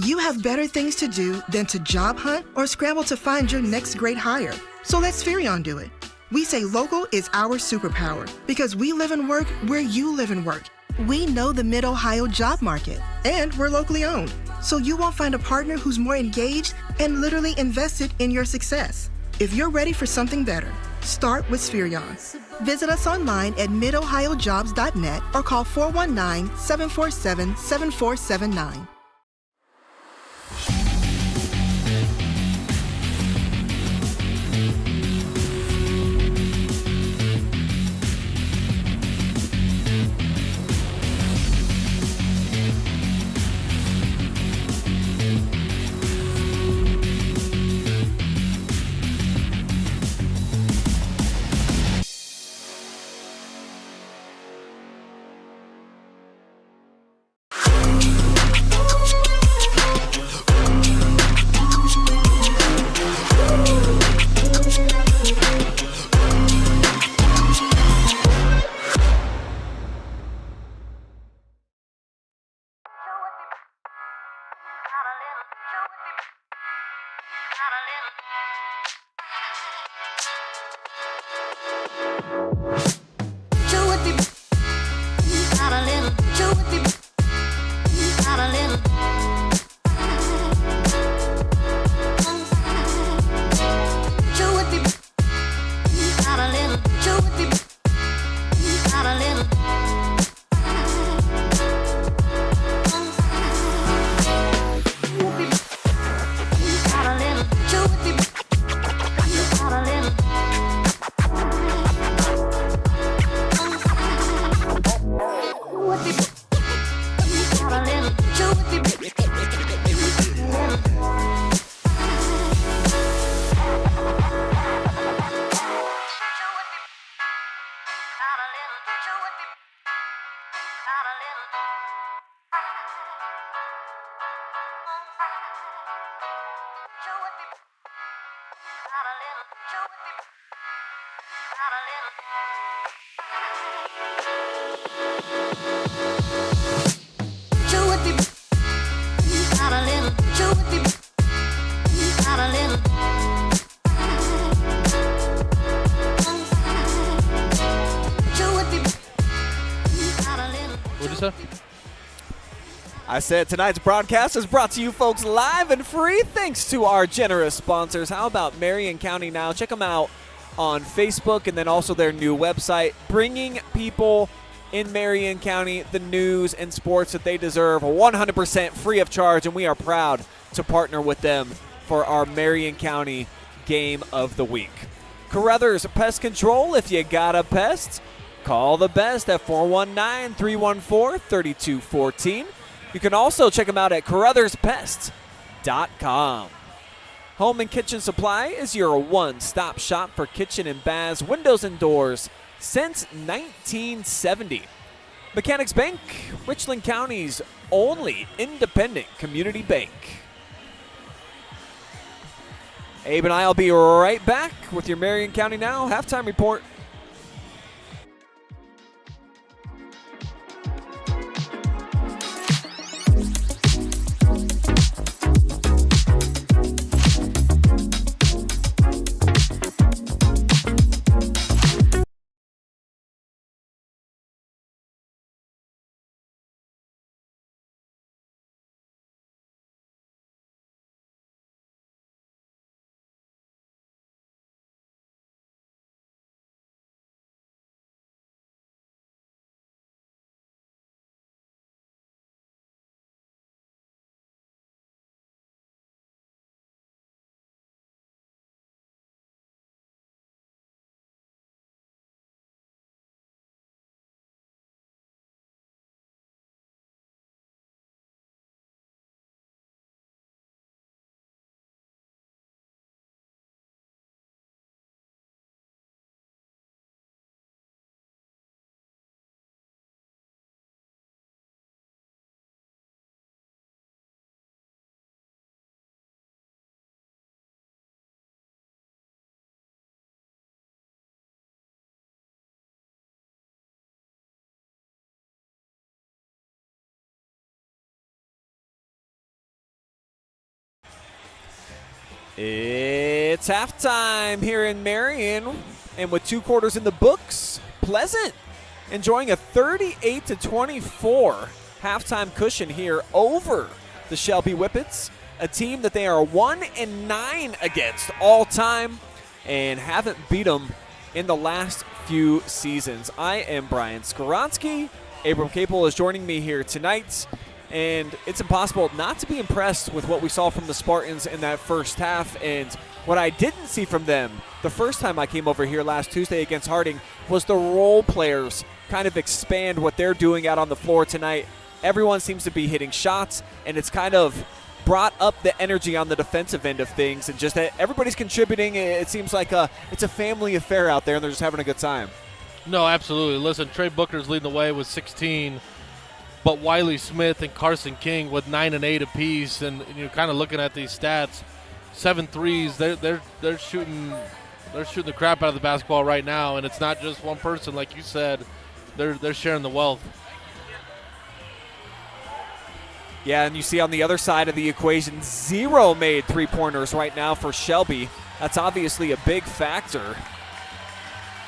You have better things to do than to job hunt or scramble to find your next great hire. So let Spherion do it. We say local is our superpower because we live and work where you live and work. We know the Mid-Ohio job market, and we're locally owned. So you won't find a partner who's more engaged and literally invested in your success. If you're ready for something better, start with Spherion. Visit us online at midohiojobs.net or call 419-747-7479. What'd you say? I said tonight's broadcast is brought to you folks live and free thanks to our generous sponsors. How about Marion County Now? Check them out on Facebook and then also their new website, bringing people in Marion County the news and sports that they deserve 100% free of charge, and we are proud to partner with them for our Marion County Game of the Week. Carothers Pest Control, if you got a pest, call the best at 419-314-3214. You can also check them out at carothers.pest.com. Home and Kitchen Supply is your one-stop shop for kitchen and baths, windows and doors since 1970. Mechanics Bank, Richland County's only independent community bank. Abe and I will be right back with your Marion County Now halftime report. It's halftime here in Marion, and with 2 quarters in the books, Pleasant enjoying a 38-24 halftime cushion here over the Shelby Whippets, a team that they are 1-9 against all time and haven't beat them in the last few seasons. I am Brian Skowronski. Abram Kaple is joining me here tonight. And it's impossible not to be impressed with what we saw from the Spartans in that first half. And what I didn't see from them the first time I came over here last Tuesday against Harding was the role players kind of expand what they're doing out on the floor tonight. Everyone seems to be hitting shots, and it's kind of brought up the energy on the defensive end of things. And just that everybody's contributing. It seems like it's a family affair out there, and they're just having a good time. No, absolutely. Listen, Trey Booker's leading the way with 16. But Wiley Smith and Carson King with 9 and 8 apiece, and you're kind of looking at these stats, 7 threes. They're shooting the crap out of the basketball right now, and it's not just one person, like you said. They're sharing the wealth. Yeah, and you see on the other side of the equation, 0 made 3-pointers right now for Shelby. That's obviously a big factor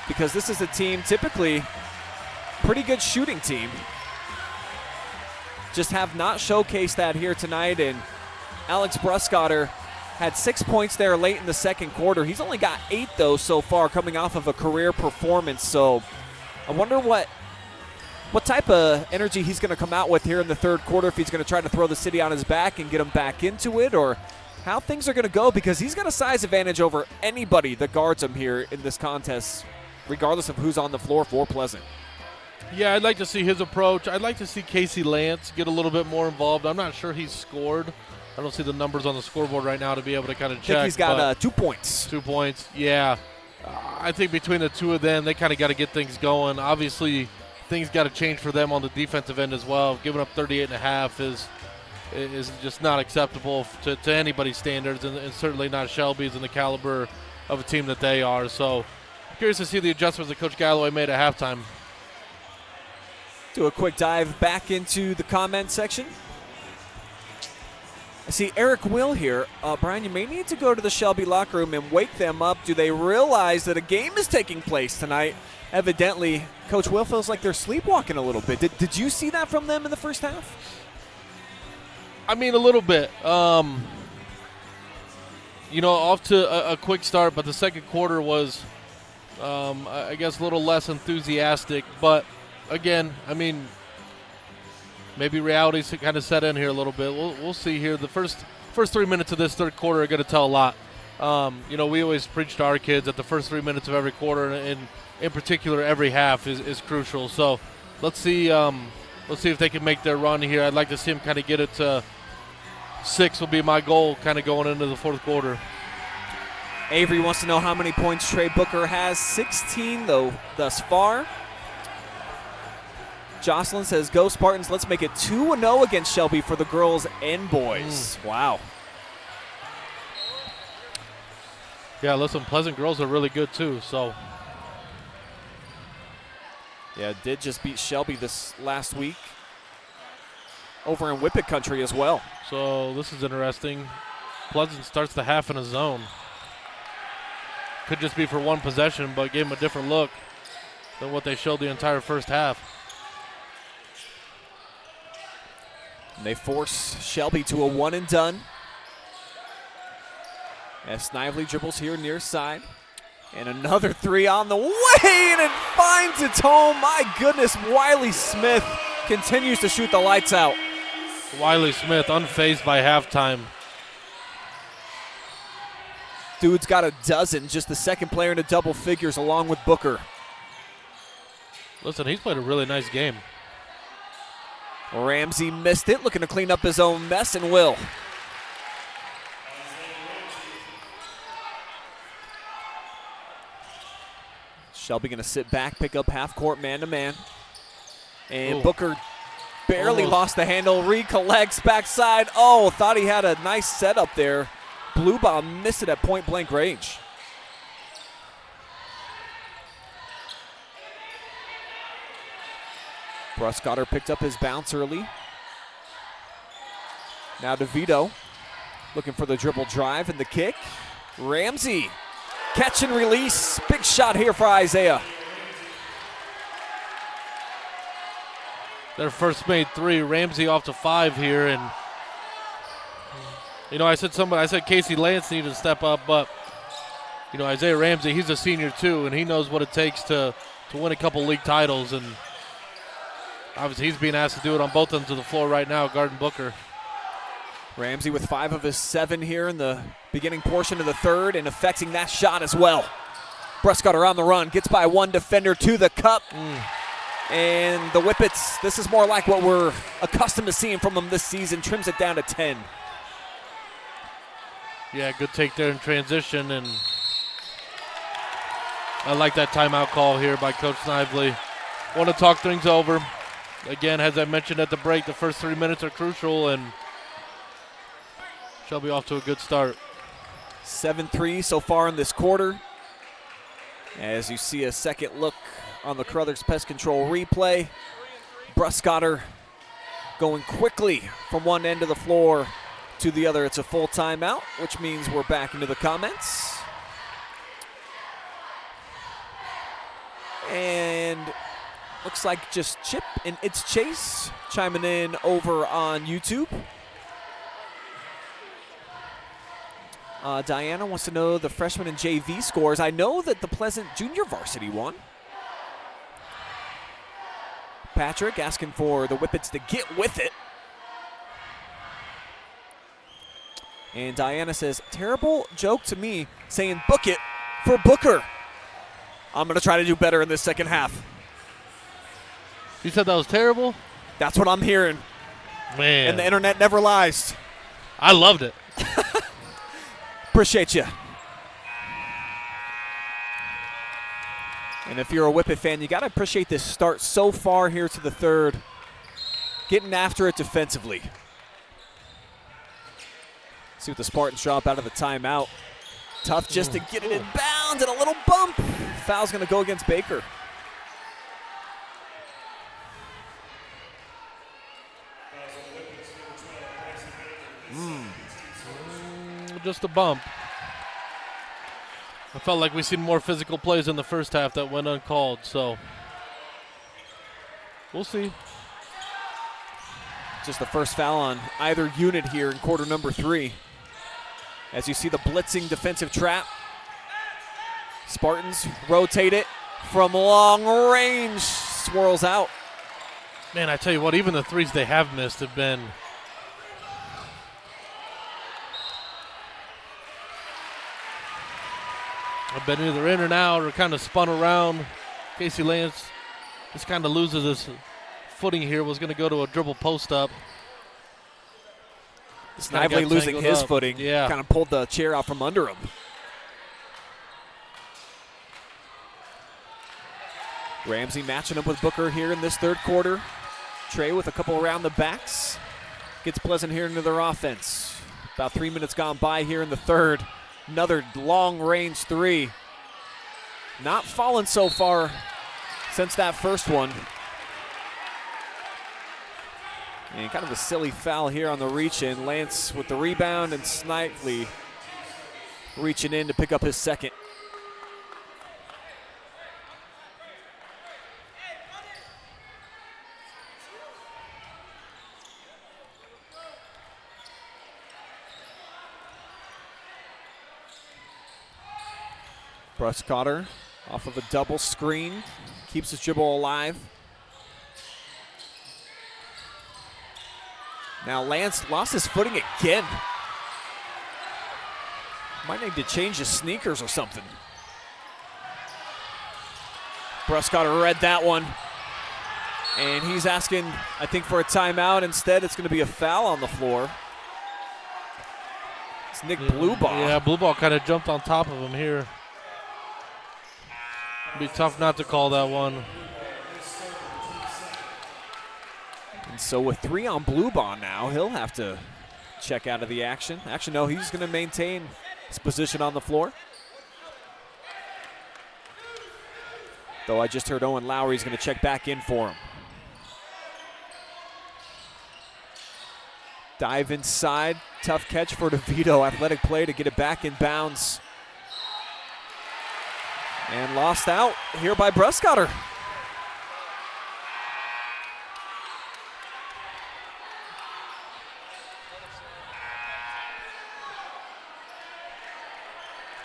because this is a team, typically pretty good shooting team. Just have not showcased that here tonight, and Alex Brskotter had 6 points there late in the second quarter. He's only got 8, though, so far, coming off of a career performance. So I wonder what type of energy he's going to come out with here in the third quarter, if he's going to try to throw the city on his back and get him back into it, or how things are going to go, because he's got a size advantage over anybody that guards him here in this contest, regardless of who's on the floor for Pleasant. Yeah, I'd like to see his approach. I'd like to see Casey Lance get a little bit more involved. I'm not sure he's scored. I don't see the numbers on the scoreboard right now to be able to kind of check. I think he's got 2 points. 2 points, yeah. I think between the two of them, they kind of got to get things going. Obviously, things got to change for them on the defensive end as well. Giving up 38.5 is just not acceptable to anybody's standards, and certainly not Shelby's and the caliber of a team that they are. So I'm curious to see the adjustments that Coach Galloway made at halftime. Do a quick dive back into the comment section. I see Eric Will here. Brian, you may need to go to the Shelby locker room and wake them up. Do they realize that a game is taking place tonight? Evidently, Coach Will feels like they're sleepwalking a little bit. Did you see that from them in the first half? I mean, a little bit. Off to a quick start, but the second quarter was, I guess, a little less enthusiastic. But again, I mean, maybe reality's kind of set in here a little bit. We'll see here. The first 3 minutes of this third quarter are going to tell a lot. We always preach to our kids that the first 3 minutes of every quarter, and in particular every half, is crucial. So let's see if they can make their run here. I'd like to see them kind of get it to 6 will be my goal kind of going into the fourth quarter. Avery wants to know how many points Trey Booker has. 16, though, thus far. Jocelyn says, go Spartans, let's make it 2-0 against Shelby for the girls and boys. Wow. Yeah, listen, Pleasant girls are really good too, so. Yeah, did just beat Shelby this last week over in Whippet country as well. So this is interesting. Pleasant starts the half in a zone. Could just be for one possession, but gave them a different look than what they showed the entire first half. And they force Shelby to a one and done. As Snively dribbles here near side. And another 3 on the way, and it finds its home. My goodness, Wiley Smith continues to shoot the lights out. Wiley Smith unfazed by halftime. Dude's got a dozen, just the second player into double figures along with Booker. Listen, he's played a really nice game. Ramsey missed it, looking to clean up his own mess, and will. Shelby going to sit back, pick up half court man-to-man. And Booker barely lost the handle, recollects backside. Oh, thought he had a nice setup there. Blue bomb missed it at point-blank range. Brskotter picked up his bounce early. Now DeVito. Looking for the dribble drive and the kick. Ramsey, catch and release. Big shot here for Isaiah. Their first made 3. Ramsey off to 5 here, and I said Casey Lance needed to step up, but Isaiah Ramsey, he's a senior too, and he knows what it takes to win a couple league titles, and obviously he's being asked to do it on both ends of the floor right now, guarding Booker. Ramsey with 5 of his 7 here in the beginning portion of the third and affecting that shot as well. Brskotter on the run, gets by one defender to the cup. And the Whippets, this is more like what we're accustomed to seeing from them this season, trims it down to 10. Yeah, good take there in transition, and I like that timeout call here by Coach Snively. Want to talk things over. Again, as I mentioned at the break, the first 3 minutes are crucial, and Shelby off to a good start. 7-3 so far in this quarter. As you see a second look on the Carothers Pest Control replay. Brskotter going quickly from one end of the floor to the other. It's a full timeout, which means we're back into the comments. And looks like just Chip and It's Chase chiming in over on YouTube. Diana wants to know the freshman and JV scores. I know that the Pleasant junior varsity won. Patrick asking for the Whippets to get with it. And Diana says, terrible joke to me saying book it for Booker. I'm going to try to do better in this second half. You said that was terrible? That's what I'm hearing. Man. And the internet never lies. I loved it. Appreciate you. And if you're a Whippet fan, you got to appreciate this start so far here to the third. Getting after it defensively. See what the Spartans drop out of the timeout. Tough just to get it in bounds and a little bump. Foul's going to go against Baker. Just a bump. I felt like we seen more physical plays in the first half that went uncalled, so we'll see. Just the first foul on either unit here in quarter number 3. As you see the blitzing defensive trap. Spartans rotate it from long range. Swirls out. Man, I tell you what, even the threes they have missed have been either in and out or kind of spun around. Casey Lance just kind of loses his footing here. Was going to go to a dribble post up. Snively losing his footing. Yeah. Kind of pulled the chair out from under him. Ramsey matching up with Booker here in this third quarter. Trey with a couple around the backs. Gets Pleasant here into their offense. About 3 minutes gone by here in the third. Another long-range 3. Not fallen so far since that first one. And kind of a silly foul here on the reach-in. Lance with the rebound and Snively reaching in to pick up his second. Brskotter off of a double screen, keeps his dribble alive. Now Lance lost his footing again. Might need to change his sneakers or something. Brskotter read that one. And he's asking, I think, for a timeout. Instead, it's going to be a foul on the floor. It's Nick Blueball. Yeah, Blueball kind of jumped on top of him here. It'd be tough not to call that one. And so with 3 on Blueball now, he'll have to check out of the action. Actually, no, he's going to maintain his position on the floor. Though I just heard Owen Lowry's going to check back in for him. Dive inside, tough catch for DeVito. Athletic play to get it back in bounds. And lost out here by Brskotter.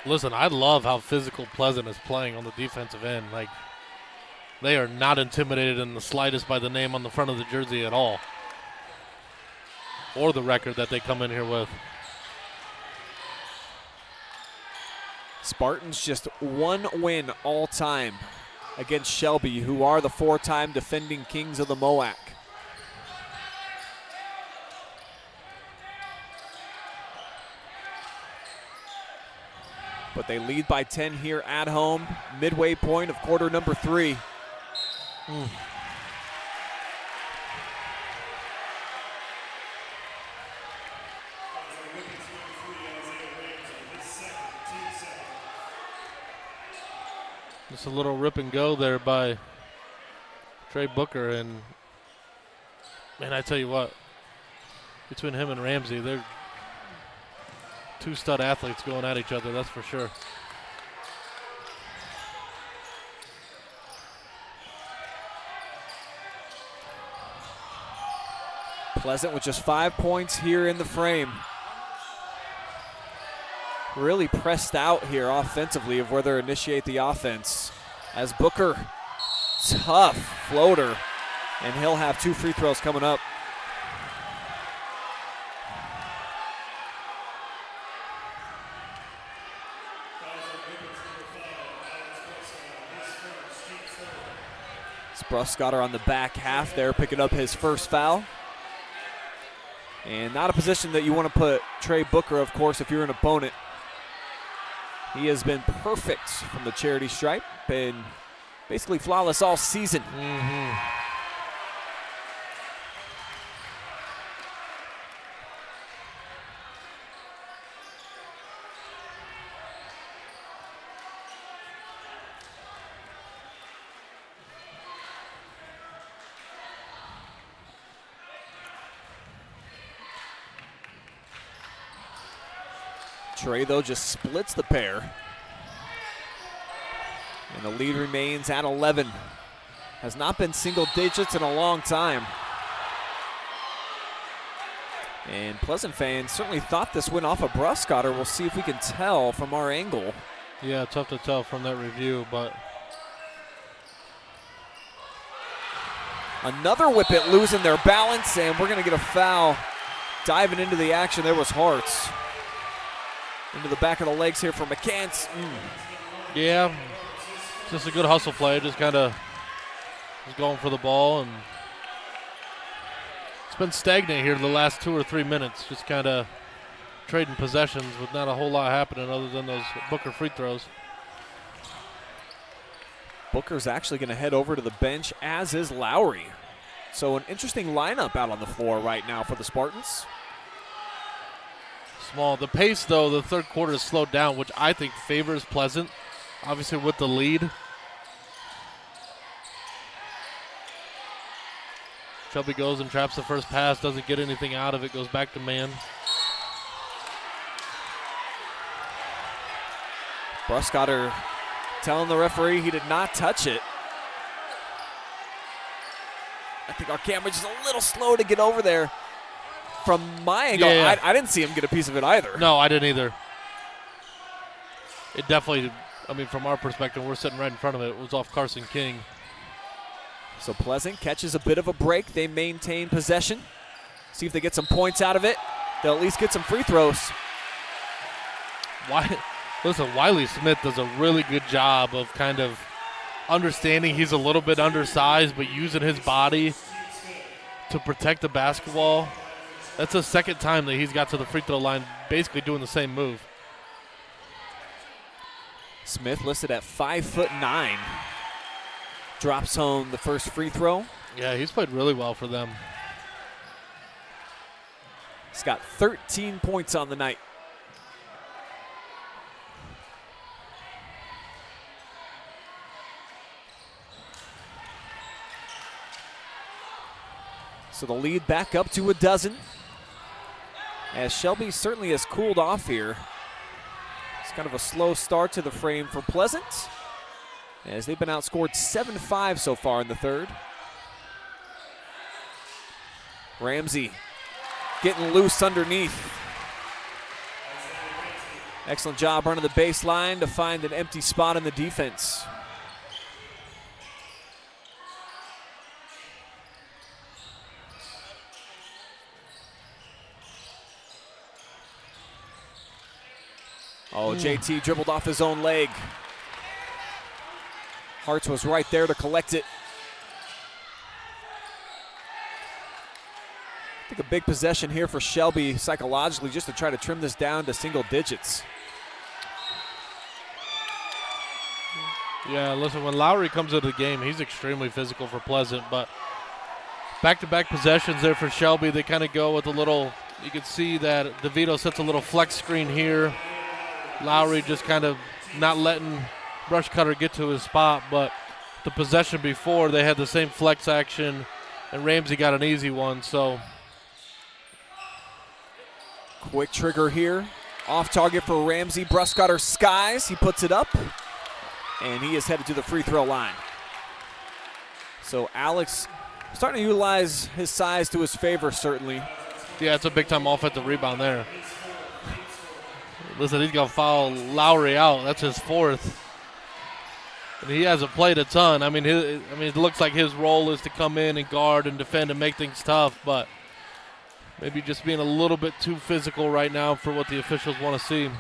Listen, I love how physical Pleasant is playing on the defensive end. Like, they are not intimidated in the slightest by the name on the front of the jersey at all, or the record that they come in here with. Spartans just one win all time against Shelby, who are the 4-time defending kings of the MOAC. But they lead by 10 here at home, midway point of quarter number 3. Just a little rip and go there by Trey Booker, and man, I tell you what, between him and Ramsey, they're two stud athletes going at each other, that's for sure. Pleasant with just 5 points here in the frame. Really pressed out here offensively of where they initiate the offense. As Booker, tough floater, and he'll have 2 free throws coming up. Brskotter on the back half there, picking up his first foul. And not a position that you want to put Trey Booker, of course, if you're an opponent. He has been perfect from the charity stripe, been basically flawless all season. Trey, though, just splits the pair. And the lead remains at 11. Has not been single digits in a long time. And Pleasant fans certainly thought this went off of Brskotter. We'll see if we can tell from our angle. Yeah, tough to tell from that review, but another Whippet losing their balance, and we're going to get a foul. Diving into the action, there was Hartz. Into the back of the legs here for McCants. Yeah, just a good hustle play. Just kind of was going for the ball, and it's been stagnant here the last 2 or 3 minutes. Just kind of trading possessions with not a whole lot happening other than those Booker free throws. Booker's actually going to head over to the bench, as is Lowry. So an interesting lineup out on the floor right now for the Spartans. Small. The pace, though, the third quarter has slowed down, which I think favors Pleasant, obviously with the lead. Shelby goes and traps the first pass, doesn't get anything out of it, goes back to man. Brskotter telling the referee he did not touch it. I think our camera's just a little slow to get over there. From my angle, yeah. I didn't see him get a piece of it either. No, I didn't either. It definitely, I mean, from our perspective, we're sitting right in front of it. It was off Carson King. So Pleasant catches a bit of a break. They maintain possession. See if they get some points out of it. They'll at least get some free throws. Listen, Wiley Smith does a really good job of kind of understanding he's a little bit undersized, but using his body to protect the basketball. That's the second time that he's got to the free throw line, basically doing the same move. Smith listed at 5'9". Drops home the first free throw. Yeah, he's played really well for them. He's got 13 points on the night. So the lead back up to a dozen. as Shelby certainly has cooled off here. It's kind of a slow start to the frame for Pleasant, as they've been outscored 7-5 so far in the third. Ramsey getting loose underneath. Excellent job running the baseline to find an empty spot in the defense. Oh, JT dribbled off his own leg. Hartz was right there to collect it. I think a big possession here for Shelby psychologically, just to try to trim this down to single digits. Yeah, listen, when Lowry comes into the game, he's extremely physical for Pleasant, but back-to-back possessions there for Shelby. They kind of go with a little, you can see that DeVito sets a little flex screen here. Lowry just kind of not letting Brskotter get to his spot, but the possession before, they had the same flex action, and Ramsey got an easy one, so. Quick trigger here. Off target for Ramsey. Brskotter skies. He puts it up, and he is headed to the free throw line. So Alex starting to utilize his size to his favor, certainly. Yeah, it's a big-time offensive rebound there. Listen, he's going to foul Lowry out. That's his fourth. And he hasn't played a ton. I mean, it looks like his role is to come in and guard and defend and make things tough, but maybe just being a little bit too physical right now for what the officials want to see.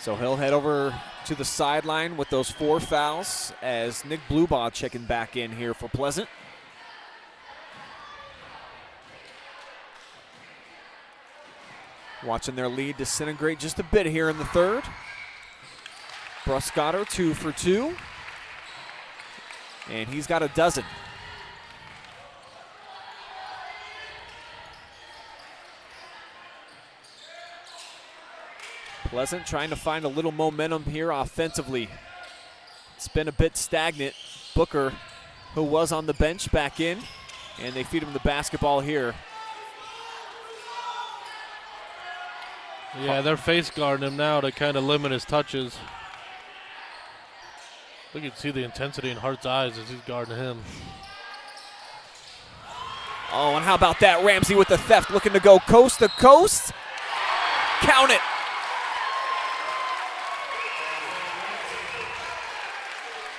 So he'll head over to the sideline with those 4 fouls as Nick Blubaugh checking back in here for Pleasant. Watching their lead disintegrate just a bit here in the third. Brskotter 2 for 2. And he's got a dozen. Pleasant trying to find a little momentum here offensively. It's been a bit stagnant. Booker, who was on the bench, back in, and they feed him the basketball here. Yeah, they're face guarding him now to kind of limit his touches. You can see the intensity in Hart's eyes as he's guarding him. Oh, and how about that? Ramsey with the theft, looking to go coast to coast. Count it.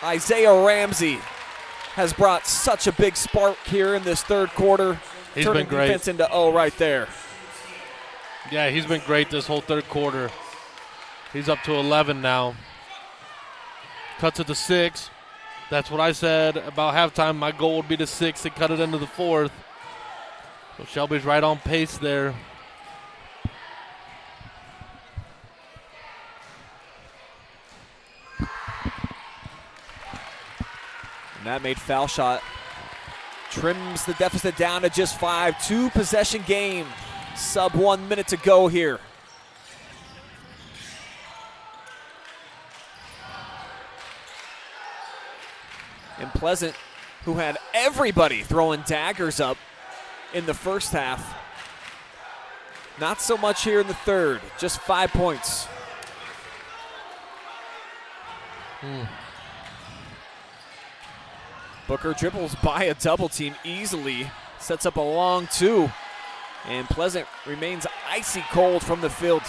Isaiah Ramsey has brought such a big spark here in this third quarter. He's turning been great. Defense into O right there. Yeah, he's been great this whole third quarter. He's up to 11 now. Cuts it to 6. That's what I said about halftime. My goal would be to 6 and cut it into the fourth. So Shelby's right on pace there. And that made foul shot. Trims the deficit down to just 5. 2-possession game. Sub 1 minute to go here. And Pleasant, who had everybody throwing daggers up in the first half. Not so much here in the third, just 5 points. Booker dribbles by a double team easily, sets up a long 2, and Pleasant remains icy cold from the field.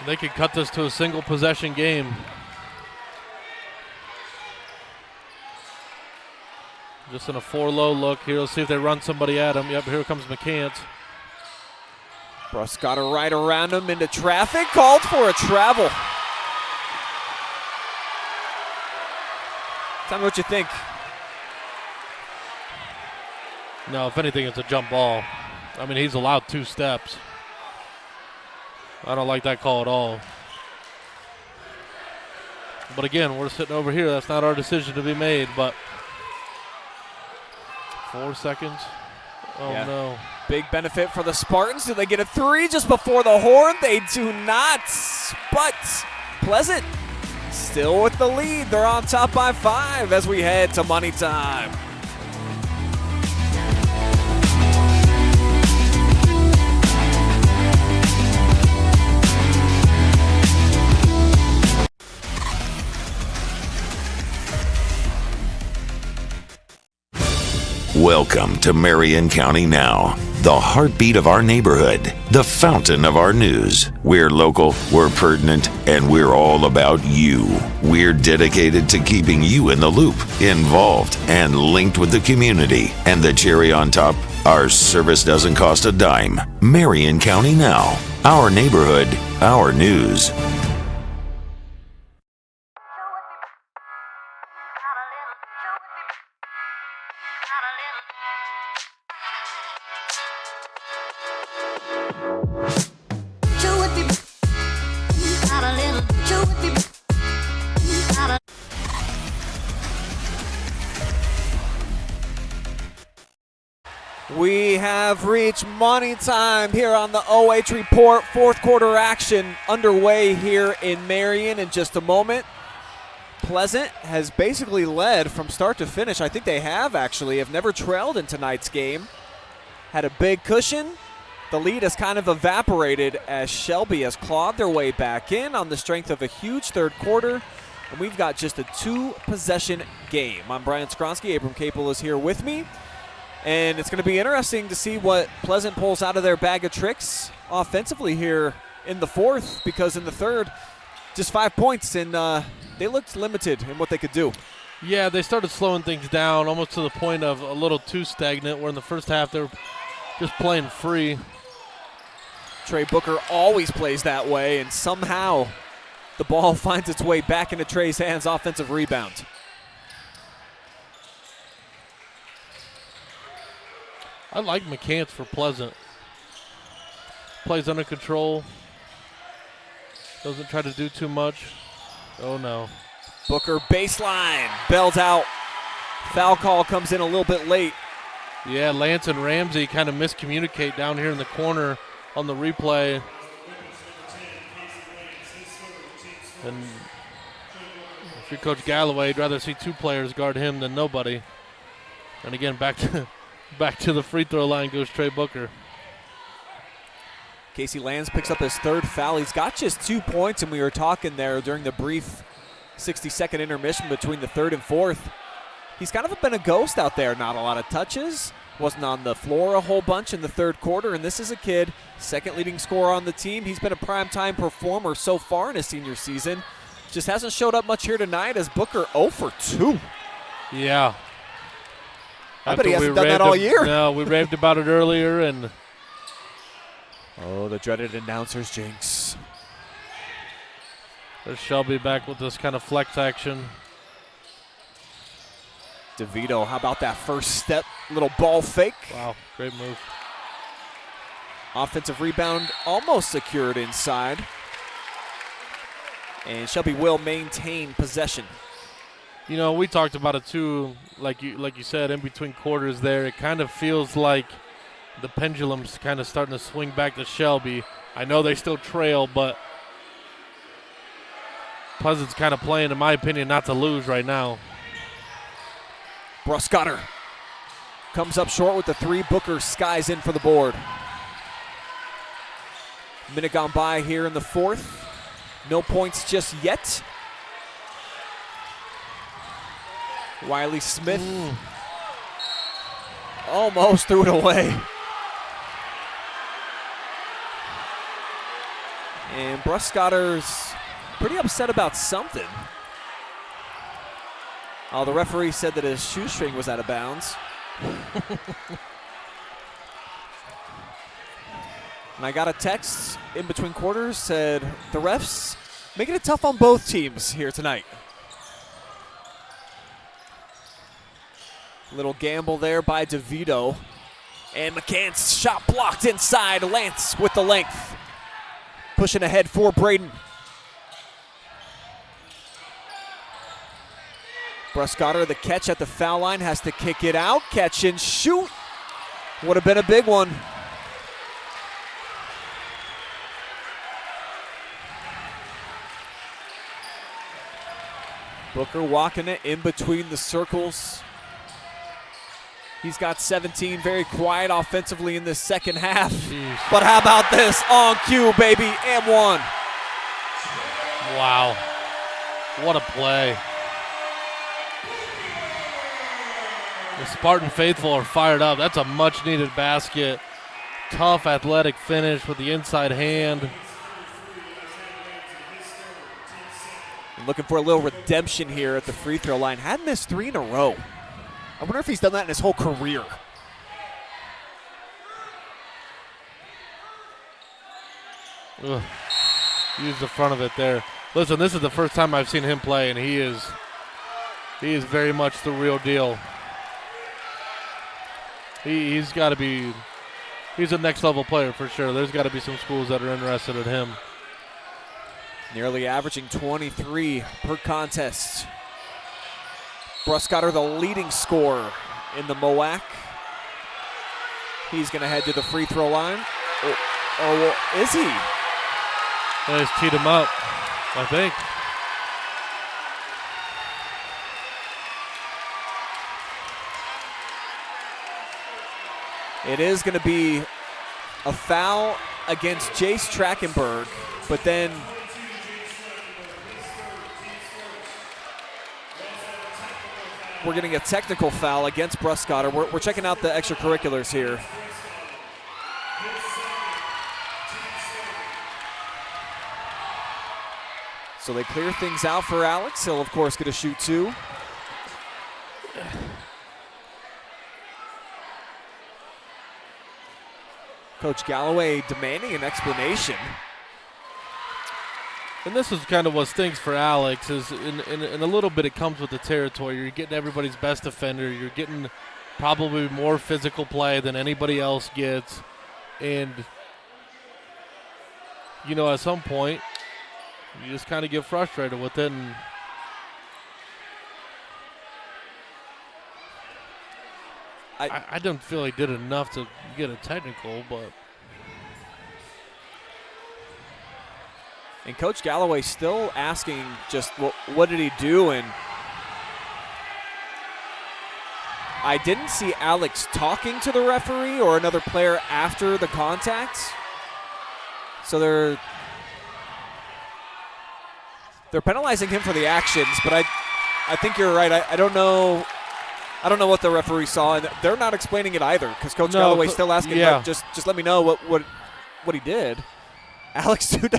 They could cut this to a single possession game. Just in a 4-low look here. Let's see if they run somebody at him. Yep, here comes McCants. Brskotter right around him into traffic. Called for a travel. Tell me what you think. No, if anything, it's a jump ball. I mean, he's allowed 2 steps. I don't like that call at all. But again, we're sitting over here. That's not our decision to be made, but 4 seconds. Oh, yeah. No. Big benefit for the Spartans. Do they get a 3 just before the horn? They do not. But Pleasant Still with the lead. They're on top by 5 as we head to money time. Welcome to Marion County Now, the heartbeat of our neighborhood, the fountain of our news. We're local, we're pertinent, and we're all about you. We're dedicated to keeping you in the loop, involved, and linked with the community. And the cherry on top, our service doesn't cost a dime. Marion County Now, our neighborhood, our news. We have reached money time here on the OH Report. Fourth quarter action underway here in Marion in just a moment. Pleasant has basically led from start to finish. I think they have never trailed in tonight's game. Had a big cushion. The lead has kind of evaporated as Shelby has clawed their way back in on the strength of a huge third quarter. And we've got just a 2-possession game. I'm Brian Skowronski. Abram Kaple is here with me. And it's going to be interesting to see what Pleasant pulls out of their bag of tricks offensively here in the fourth, because in the third, just 5 points, and they looked limited in what they could do. Yeah, they started slowing things down almost to the point of a little too stagnant, where in the first half they were just playing free. Trey Booker always plays that way, and somehow the ball finds its way back into Trey's hands. Offensive rebound. I like McCants for Pleasant. Plays under control. Doesn't try to do too much. Oh, no. Booker baseline. Bailed out. Foul call comes in a little bit late. Yeah, Lance and Ramsey kind of miscommunicate down here in the corner on the replay. And if you're Coach Galloway, you'd rather see 2 players guard him than nobody. And again, back to the free throw line goes Trey Booker. Casey Lands picks up his third foul. He's got just 2 points, and we were talking there during the brief 60-second intermission between the third and fourth. He's kind of been a ghost out there. Not a lot of touches. Wasn't on the floor a whole bunch in the third quarter, and this is a kid, second leading scorer on the team. He's been a primetime performer so far in his senior season. Just hasn't showed up much here tonight as Booker 0 for 2. Yeah. I bet he hasn't done that all year. No, we raved about it earlier, and oh, the dreaded announcer's jinx. There's Shelby back with this kind of flex action. DeVito, how about that first step, little ball fake? Wow, great move. Offensive rebound almost secured inside. And Shelby will maintain possession. You know, we talked about it too, like you said, in between quarters there. It kind of feels like the pendulum's kind of starting to swing back to Shelby. I know they still trail, but Pleasant's kind of playing, in my opinion, not to lose right now. Brskotter comes up short with the 3. Booker skies in for the board. Minute gone by here in the fourth. No points just yet. Wiley Smith almost threw it away. And Brskotter's pretty upset about something. Oh, the referee said that his shoestring was out of bounds. And I got a text in between quarters, said the refs making it tough on both teams here tonight. Little gamble there by DeVito. And McCants shot blocked inside. Lance with the length. Pushing ahead for Braden. Brskotter, the catch at the foul line, has to kick it out. Catch and shoot. Would have been a big one. Booker walking it in between the circles. He's got 17, very quiet offensively in this second half. Jeez. But how about this? On cue, baby, and one. Wow. What a play. The Spartan faithful are fired up. That's a much-needed basket. Tough athletic finish with the inside hand. And looking for a little redemption here at the free throw line. Hadn't missed 3 in a row. I wonder if he's done that in his whole career. Ugh. Use the front of it there. Listen, this is the first time I've seen him play, and he is very much the real deal. He's got to be, he's a next level player for sure. There's got to be some schools that are interested in him. Nearly averaging 23 per contest. Brskotter, the leading scorer in the MOAC. He's going to head to the free throw line. Or is he? They just teed him up, I think. It is going to be a foul against Jace Trachtenberg, but then we're getting a technical foul against Brskotter. We're checking out the extracurriculars here. So they clear things out for Alex. He'll, of course, get a shoot 2. Coach Galloway demanding an explanation. And this is kind of what stinks for Alex is in a little bit it comes with the territory. You're getting everybody's best defender. You're getting probably more physical play than anybody else gets. And, you know, at some point, you just kind of get frustrated with it. And I don't feel he did enough to get a technical, but. And Coach Galloway still asking just what did he do, and I didn't see Alex talking to the referee or another player after the contact. So they're penalizing him for the actions, but I think you're right. I don't know what the referee saw, and they're not explaining it either because Coach Galloway's still asking, like, just let me know what he did. Alex, dude,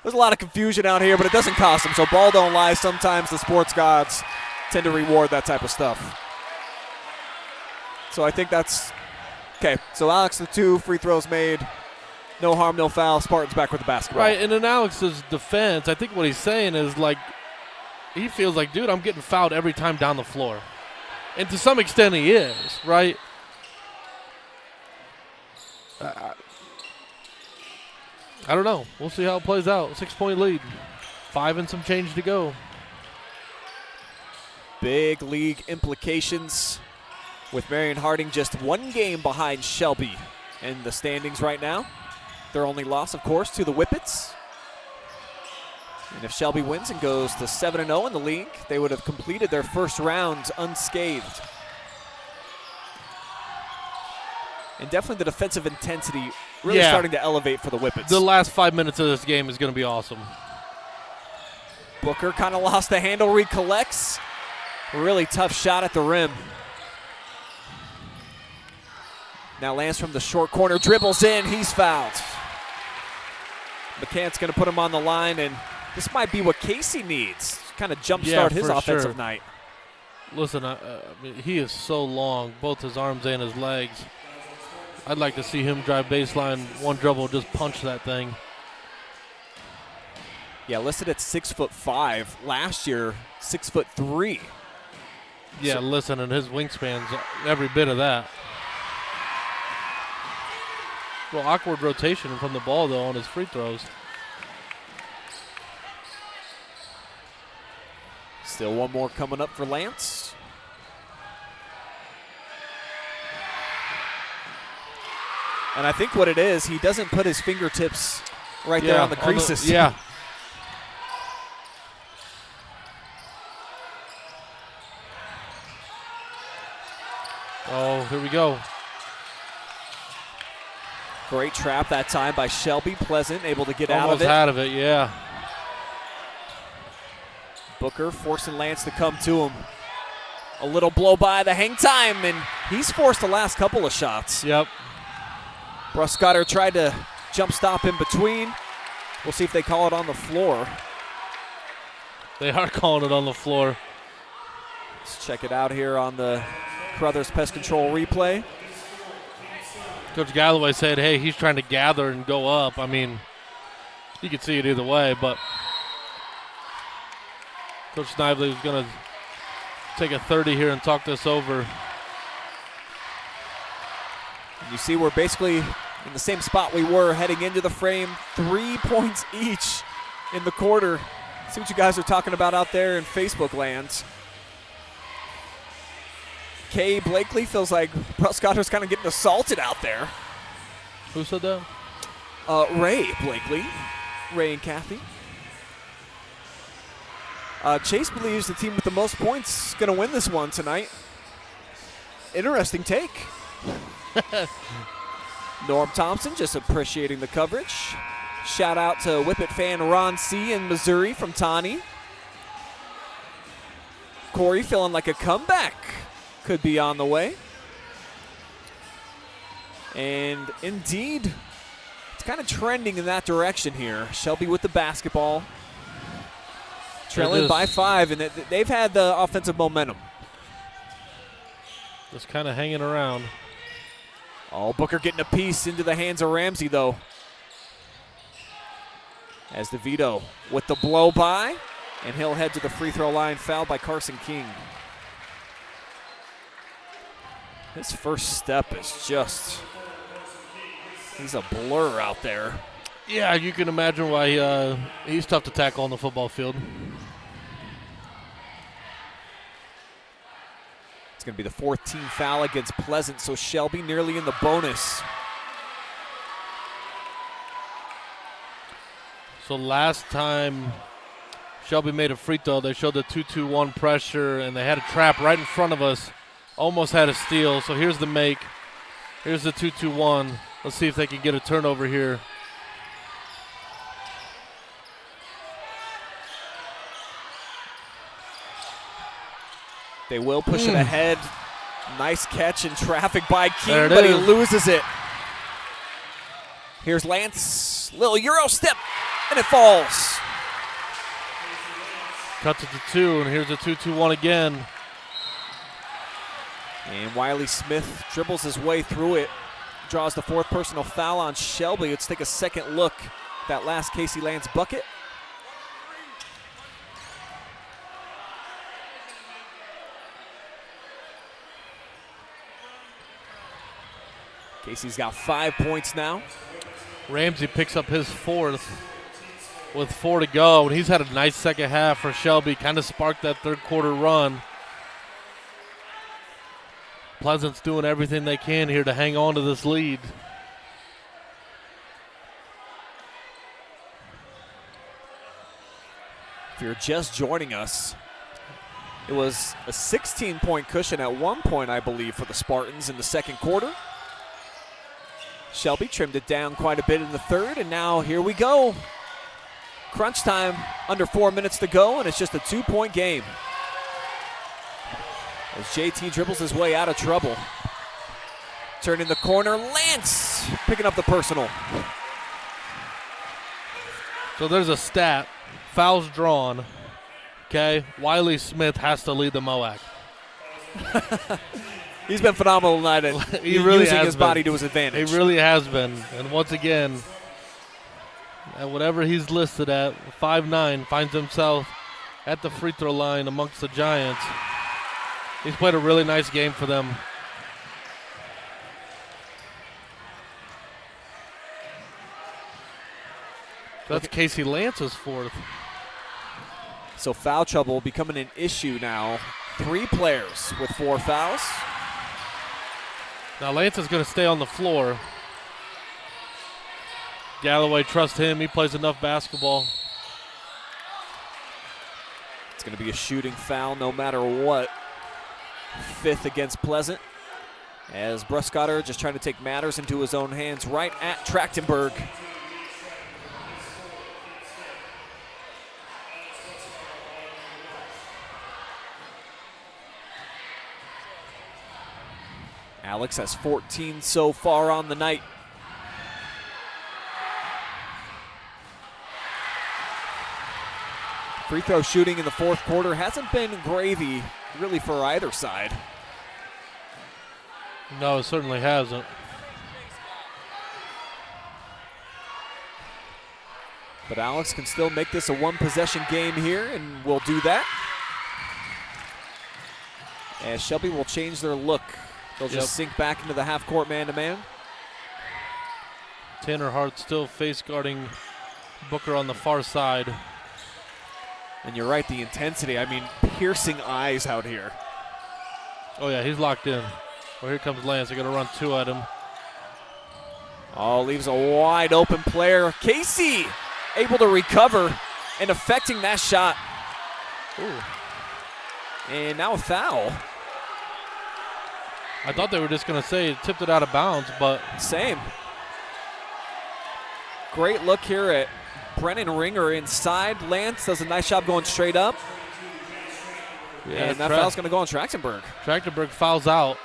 there's a lot of confusion out here, but it doesn't cost him. So ball don't lie. Sometimes the sports gods tend to reward that type of stuff. So I think that's okay. So Alex, the 2 free throws made. No harm, no foul. Spartans back with the basketball. Right, and in Alex's defense, I think what he's saying is, like, he feels like, dude, I'm getting fouled every time down the floor. And to some extent he is, right? I don't know. We'll see how it plays out. 6-point lead. 5 and some change to go. Big league implications with Marion Harding just 1 game behind Shelby in the standings right now. Their only loss, of course, to the Whippets. And if Shelby wins and goes to 7-0 in the league, they would have completed their first round unscathed. And definitely the defensive intensity really starting to elevate for the Whippets. The last 5 minutes of this game is going to be awesome. Booker kind of lost the handle, recollects. A really tough shot at the rim. Now lands from the short corner, dribbles in, he's fouled. McCann's going to put him on the line, and this might be what Casey needs. Kind of jumpstart his offensive night. Listen, I mean, he is so long, both his arms and his legs. I'd like to see him drive baseline, 1 dribble, just punch that thing. Yeah, listed at 6'5". Last year, 6'3". Yeah, listen, and his wingspan's every bit of that. Well, awkward rotation from the ball, though, on his free throws. Still 1 more coming up for Lance. And I think what it is, he doesn't put his fingertips right there on the creases. Oh, here we go. Great trap that time by Shelby. Pleasant able to get out of Almost it. out of it, yeah. Booker forcing Lance to come to him. A little blow by the hang time, and he's forced the last couple of shots. Yep. Brskotter tried to jump stop in between. We'll see if they call it on the floor. They are calling it on the floor. Let's check it out here on the Carothers Pest Control replay. Coach Galloway said, hey, he's trying to gather and go up. I mean, you could see it either way, but Coach Snively was going to take a 30 here and talk this over. You see we're basically in the same spot we were heading into the frame. 3 points each in the quarter. See what you guys are talking about out there in Facebook land. Kay Blakely feels like Brskotter's kind of getting assaulted out there. Who said that? Ray Blakely. Ray and Kathy. Chase believes the team with the most points is going to win this one tonight. Interesting take. Norm Thompson just appreciating the coverage. Shout out to Whippet fan Ron C. in Missouri from Tawny. Corey feeling like a comeback could be on the way. And indeed, it's kind of trending in that direction here. Shelby with the basketball. Trailing by 5, and they've had the offensive momentum. Just kind of hanging around. Oh, Booker getting a piece into the hands of Ramsey, though. As DeVito with the blow by, and he'll head to the free throw line, fouled by Carson King. His first step is just, he's a blur out there. Yeah, you can imagine why he's tough to tackle on the football field. It's going to be the 4th team foul against Pleasant, so Shelby nearly in the bonus. So last time Shelby made a free throw, they showed the 2-2-1 pressure, and they had a trap right in front of us. Almost had a steal, so here's the make. Here's the 2-2-1. Let's see if they can get a turnover here. They will push it ahead. Nice catch in traffic by King, There it but he is. loses it. Here's Lance. Little Euro step, and it falls. Cuts it to 2, and here's a 2-2-1 again. And Wiley Smith dribbles his way through it. Draws the 4th personal foul on Shelby. Let's take a second look at that last Casey Lance bucket. Casey's got 5 points now. Ramsey picks up his 4th with 4 to go, and he's had a nice second half for Shelby. Kind of sparked that third quarter run. Pleasant's doing everything they can here to hang on to this lead. If you're just joining us, it was a 16-point cushion at one point, I believe, for the Spartans in the second quarter. Shelby trimmed it down quite a bit in the third, and now here we go. Crunch time, under 4 minutes to go, and it's just a 2-point game. As JT dribbles his way out of trouble. Turning the corner, Lance picking up the personal. So there's a stat. Fouls drawn. Okay, Wiley Smith has to lead the MOAC. He's been phenomenal tonight at He really using has his been. body to his advantage. He really has been. And once again, at whatever he's listed at, 5'9", finds himself at the free throw line amongst the Giants. He's played a really nice game for them. That's Casey Lance's 4th. So foul trouble becoming an issue now. 3 players with 4 fouls. Now Lance is going to stay on the floor. Galloway trusts him. He plays enough basketball. It's going to be a shooting foul no matter what. 5th against Pleasant. As Brskotter just trying to take matters into his own hands right at Trachtenberg. Alex has 14 so far on the night. Free throw shooting in the fourth quarter hasn't been gravy really for either side. No, it certainly hasn't. But Alex can still make this a one-possession game here, and will do that. As Shelby will change their look. They'll just sink back into the half-court man-to-man. Tanner Hart still face guarding Booker on the far side. And you're right, the intensity. I mean, piercing eyes out here. Oh, yeah, he's locked in. Well, here comes Lance. They're going to run two at him. Oh, leaves a wide open player. Casey able to recover and affecting that shot. Ooh. And now a foul. I thought they were just going to say tipped it out of bounds, but. Same. Great look here at Brennan Ringer inside. Lance does a nice job going straight up. Yeah, and that foul's going to go on Trachtenberg. Trachtenberg fouls out.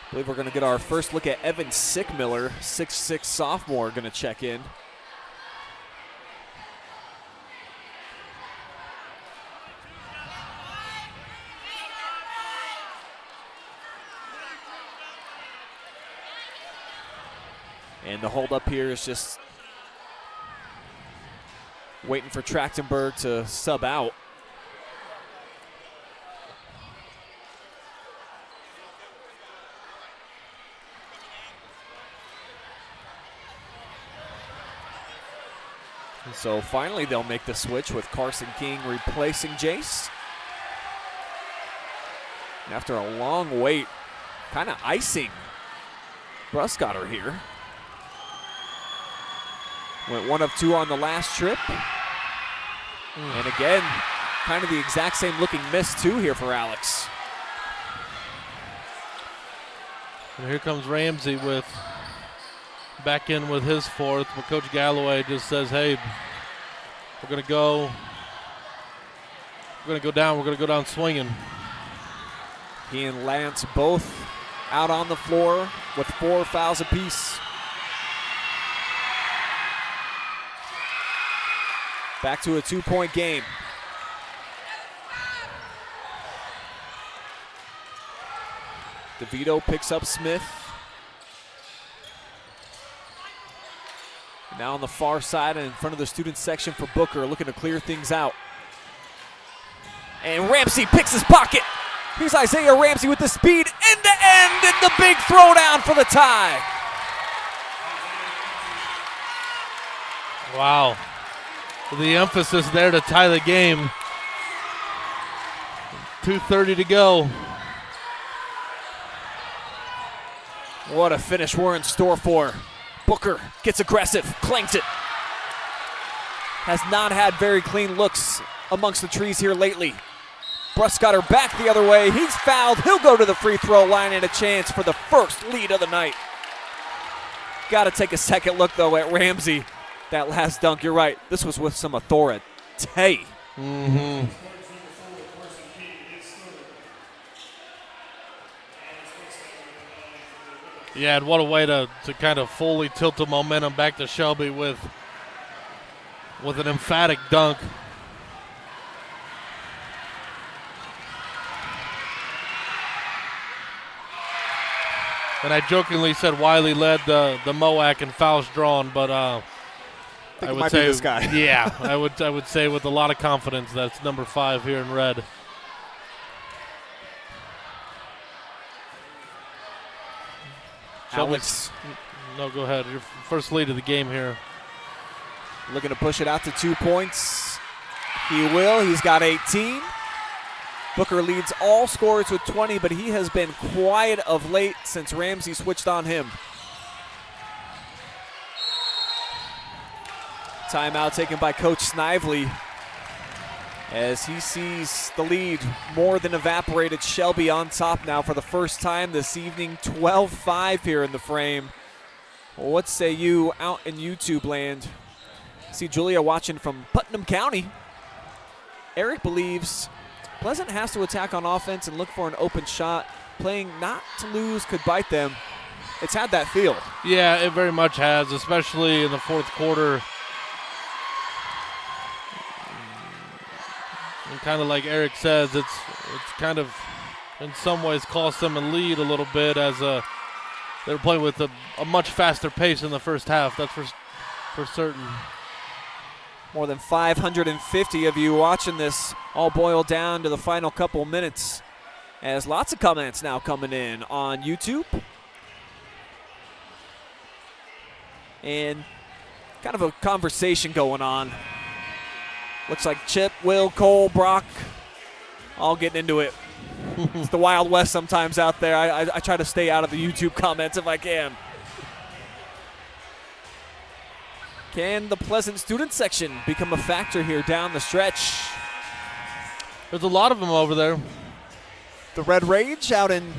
I believe we're going to get our first look at Evan Sickmiller, 6'6" sophomore, going to check in. And the hold up here is just waiting for Trachtenberg to sub out. And so finally they'll make the switch with Carson King replacing Jace. And after a long wait, kind of icing Brskotter here. Went 1 of 2 on the last trip. And again, kind of the exact same looking miss too here for Alex. And here comes Ramsey with back in with his fourth, but Coach Galloway just says, hey, we're going to go down. We're going to go down swinging. He and Lance both out on the floor with 4 fouls apiece. Back to a 2-point game. DeVito picks up Smith. Now on the far side and in front of the student section for Booker, looking to clear things out. And Ramsey picks his pocket. Here's Isaiah Ramsey with the speed, end to end, and the big throwdown for the tie. Wow. The emphasis there to tie the game. 2:30 to go. What a finish we're in store for. Booker gets aggressive, clanks it. Has not had very clean looks amongst the trees here lately. Brskotter back the other way. He's fouled. He'll go to the free throw line and a chance for the first lead of the night. Got to take a second look, though, at Ramsey. That last dunk, you're right. This was with some authority. Mm-hmm. Yeah, and what a way to kind of fully tilt the momentum back to Shelby with an emphatic dunk. And I jokingly said Wiley led the MOAC in fouls drawn, but I would say this guy. Yeah, I would say with a lot of confidence that's number 5 here in red. Alex. No, go ahead. Your first lead of the game here. Looking to push it out to 2 points. He will. He's got 18. Booker leads all scorers with 20, but he has been quiet of late since Ramsey switched on him. Timeout taken by Coach Snively as he sees the lead more than evaporated. Shelby on top now for the first time this evening, 12-5 here in the frame. Well, what say you out in YouTube land? See Julia watching from Putnam County. Eric believes Pleasant has to attack on offense and look for an open shot. Playing not to lose could bite them. It's had that feel. Yeah, it very much has, especially in the fourth quarter. And kind of like Eric says, it's kind of in some ways cost them a lead a little bit as they were playing with a much faster pace in the first half. That's for certain. More than 550 of you watching this all boil down to the final couple minutes as lots of comments now coming in on YouTube. And kind of a conversation going on. Looks like Chip, Will, Cole, Brock, all getting into it. It's the Wild West sometimes out there. I try to stay out of the YouTube comments if I can. Can the Pleasant student section become a factor here down the stretch? There's a lot of them over there. The Red Rage out in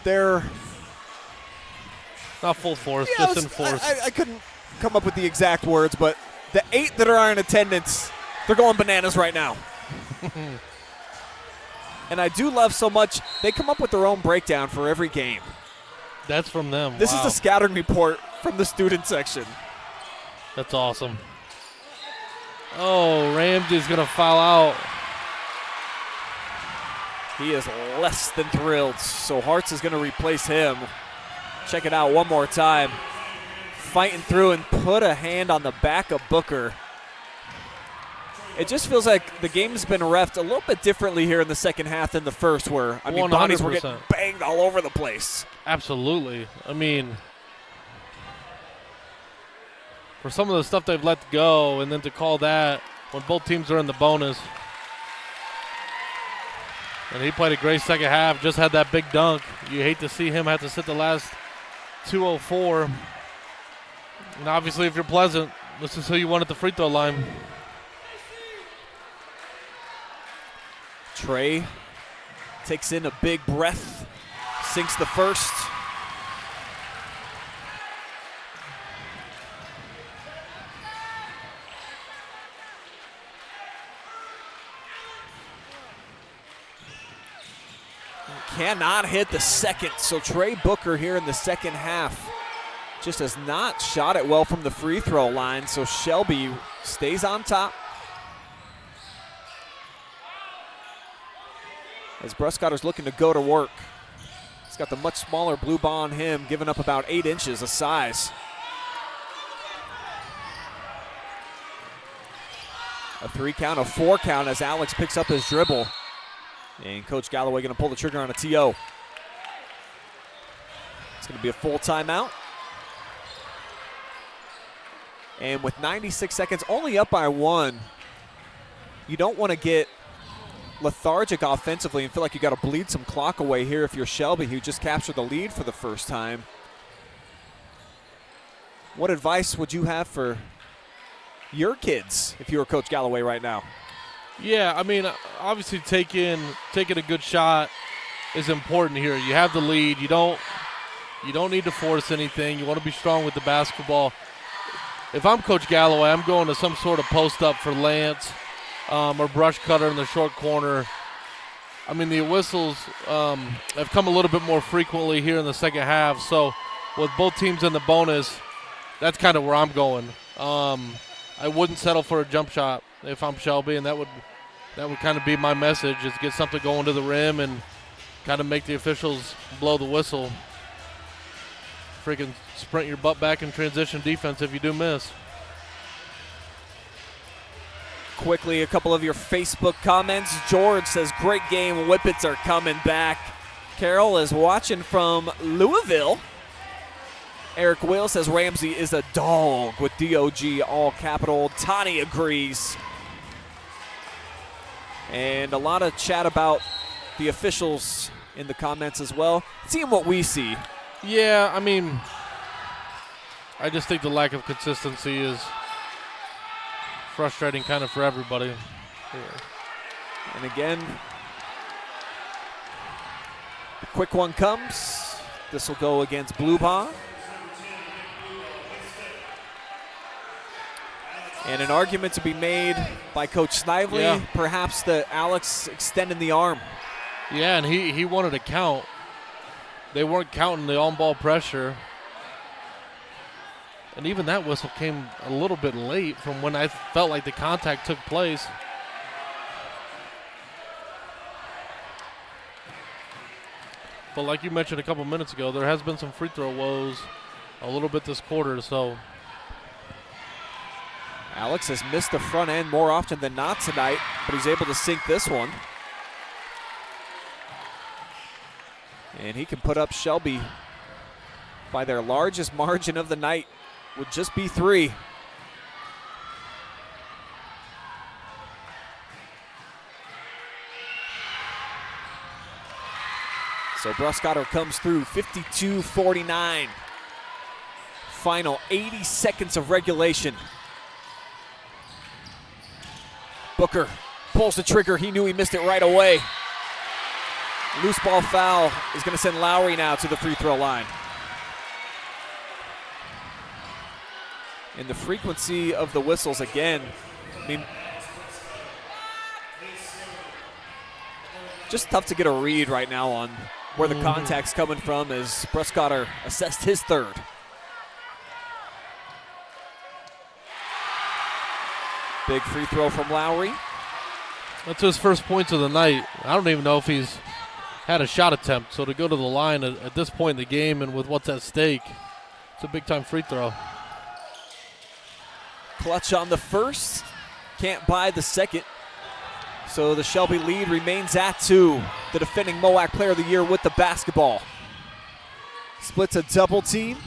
their... Not full force, Yeah, just in force. I couldn't come up with the exact words, but the 8 that are in attendance, they're going bananas right now. And I do love so much, they come up with their own breakdown for every game. That's from them. This Wow. is the scouting report from the student section. That's awesome. Oh, Ramsey's going to foul out. He is less than thrilled, so Hartz is going to replace him. Check it out one more time. Fighting through and put a hand on the back of Booker. It just feels like the game's been reffed a little bit differently here in the second half than the first were. I mean, bodies were getting banged all over the place. Absolutely. I mean, for some of the stuff they've let go and then to call that when both teams are in the bonus. And he played a great second half, just had that big dunk. You hate to see him have to sit the last 2:04. And obviously if you're Pleasant, this is who you want at the free throw line. Trey takes in a big breath, sinks the first. Cannot hit the second, so Trey Booker here in the second half just has not shot it well from the free throw line, so Shelby stays on top. As Brskotter's looking to go to work. He's got the much smaller blue ball on him, giving up about 8 inches of size. A 3 count, a 4 count as Alex picks up his dribble. And Coach Galloway going to pull the trigger on a TO. It's going to be a full timeout. And with 96 seconds, only up by 1, you don't want to get lethargic offensively and feel like you got to bleed some clock away here if you're Shelby, who just captured the lead for the first time. What advice would you have for your kids if you were Coach Galloway right now? Yeah, I mean, obviously taking a good shot is important here. You have the lead. You don't need to force anything. You want to be strong with the basketball. If I'm Coach Galloway, I'm going to some sort of post up for Lance or brush cutter in the short corner. I mean, the whistles have come a little bit more frequently here in the second half. So with both teams in the bonus, that's kind of where I'm going. I wouldn't settle for a jump shot if I'm Shelby, and that would kind of be my message, is get something going to the rim and kind of make the officials blow the whistle. Freaking sprint your butt back in transition defense if you do miss. Quickly, a couple of your Facebook comments. George says, great game, Whippets are coming back. Carol is watching from Louisville. Eric Will says Ramsey is a dog with DOG all capital. Tani agrees. And a lot of chat about the officials in the comments as well. Seeing what we see. Yeah, I mean, I just think the lack of consistency is frustrating kind of for everybody. And again, the quick one comes. This will go against Bluebah. And an argument to be made by Coach Snively, perhaps the Alex extending the arm. Yeah, and he wanted to count. They weren't counting the on-ball pressure. And even that whistle came a little bit late from when I felt like the contact took place. But like you mentioned a couple minutes ago, there has been some free throw woes a little bit this quarter, so. Alex has missed the front end more often than not tonight, but he's able to sink this one. And he can put up Shelby by their largest margin of the night, would just be 3. So Brskotter comes through 52-49. Final 80 seconds of regulation. Booker pulls the trigger. He knew he missed it right away. Loose ball foul is going to send Lowry now to the free throw line. And the frequency of the whistles again, I mean, just tough to get a read right now on where the contact's coming from as Brskotter assessed his 3rd. Big free throw from Lowry. That's his first points of the night. I don't even know if he's had a shot attempt. So to go to the line at this point in the game and with what's at stake, it's a big-time free throw. Clutch on the first. Can't buy the second. So the Shelby lead remains at 2. The defending MOAC Player of the Year with the basketball. Splits a double team.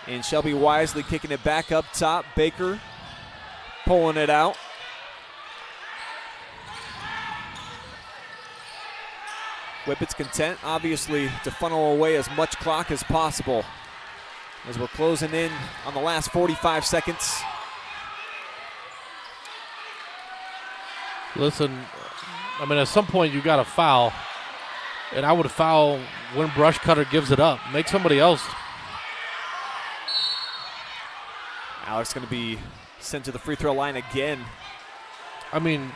And Shelby wisely kicking it back up top. Baker pulling it out. Whippets content, obviously, to funnel away as much clock as possible as we're closing in on the last 45 seconds. Listen, I mean, at some point you got to foul, and I would foul when Brskotter gives it up. Make somebody else. Alex going to be sent to the free throw line again. I mean,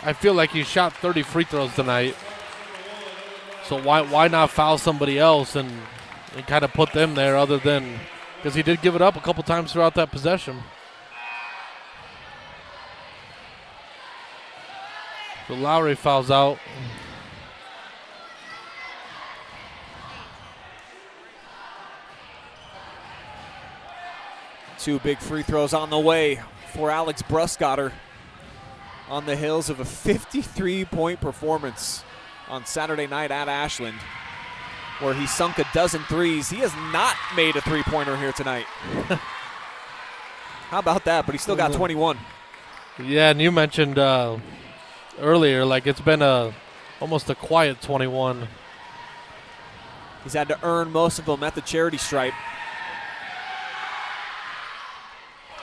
I feel like he shot 30 free throws tonight. So why not foul somebody else and kind of put them there other than – because he did give it up a couple times throughout that possession. So Lowry fouls out. Two big free throws on the way for Alex Brskotter on the heels of a 53-point performance on Saturday night at Ashland, where he sunk a dozen threes. He has not made a three-pointer here tonight. How about that? But he still got 21. Yeah, and you mentioned earlier, like it's been almost a quiet 21. He's had to earn most of them at the charity stripe.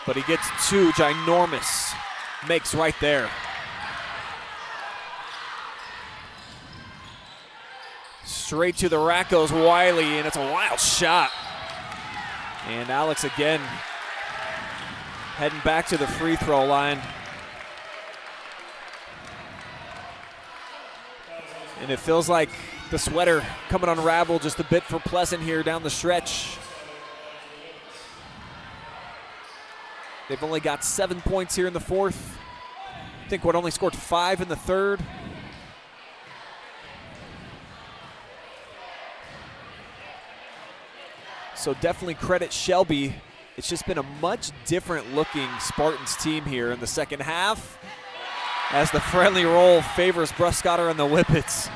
But he gets 2 ginormous makes right there. Straight to the rack goes Wiley, and it's a wild shot. And Alex again heading back to the free throw line. And it feels like the sweater coming unraveled just a bit for Pleasant here down the stretch. They've only got 7 points here in the fourth. I think what only scored 5 in the third. So definitely credit Shelby. It's just been a much different looking Spartans team here in the second half as the friendly roll favors Brskotter and the Whippets.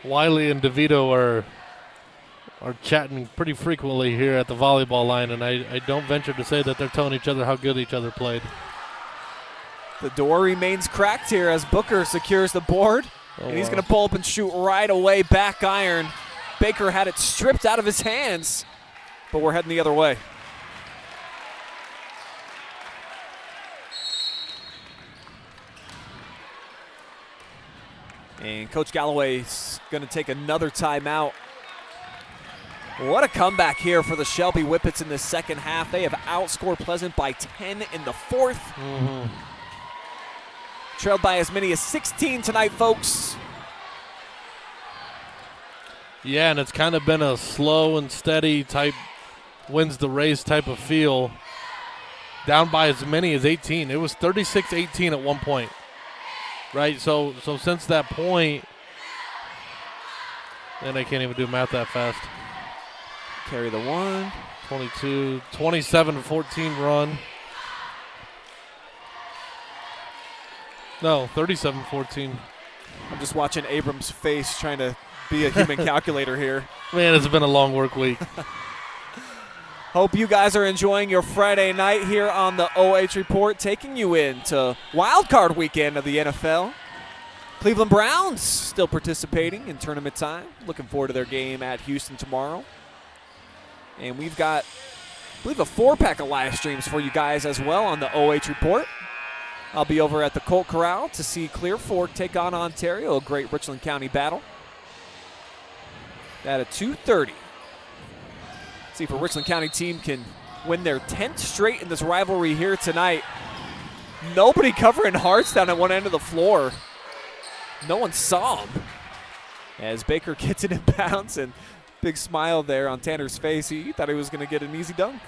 Wiley and DeVito are chatting pretty frequently here at the volleyball line, and I don't venture to say that they're telling each other how good each other played. The door remains cracked here as Booker secures the board. And he's going to pull up and shoot right away, back iron. Baker had it stripped out of his hands, but we're heading the other way. And Coach Galloway's going to take another timeout. What a comeback here for the Shelby Whippets in the second half. They have outscored Pleasant by 10 in the fourth. Trailed by as many as 16 tonight, folks. Yeah, and it's kind of been a slow and steady type, wins the race type of feel. Down by as many as 18. It was 36-18 at one point. Right, so since that point, and I can't even do math that fast. Carry the one. 22, 27-14 run. No, 37-14. I'm just watching Abram's face trying to be a human calculator here. Man, it's been a long work week. Hope you guys are enjoying your Friday night here on the OH Report, taking you into wild card weekend of the NFL. Cleveland Browns still participating in tournament time. Looking forward to their game at Houston tomorrow. And we've got, I believe, a 4-pack of live streams for you guys as well on the OH Report. I'll be over at the Colt Corral to see Clear Fork take on Ontario, a great Richland County battle. That at 2:30. See if a Richland County team can win their 10th straight in this rivalry here tonight. Nobody covering Hearts down at one end of the floor. No one saw him. As Baker gets it in bounds, and big smile there on Tanner's face. He thought he was going to get an easy dunk.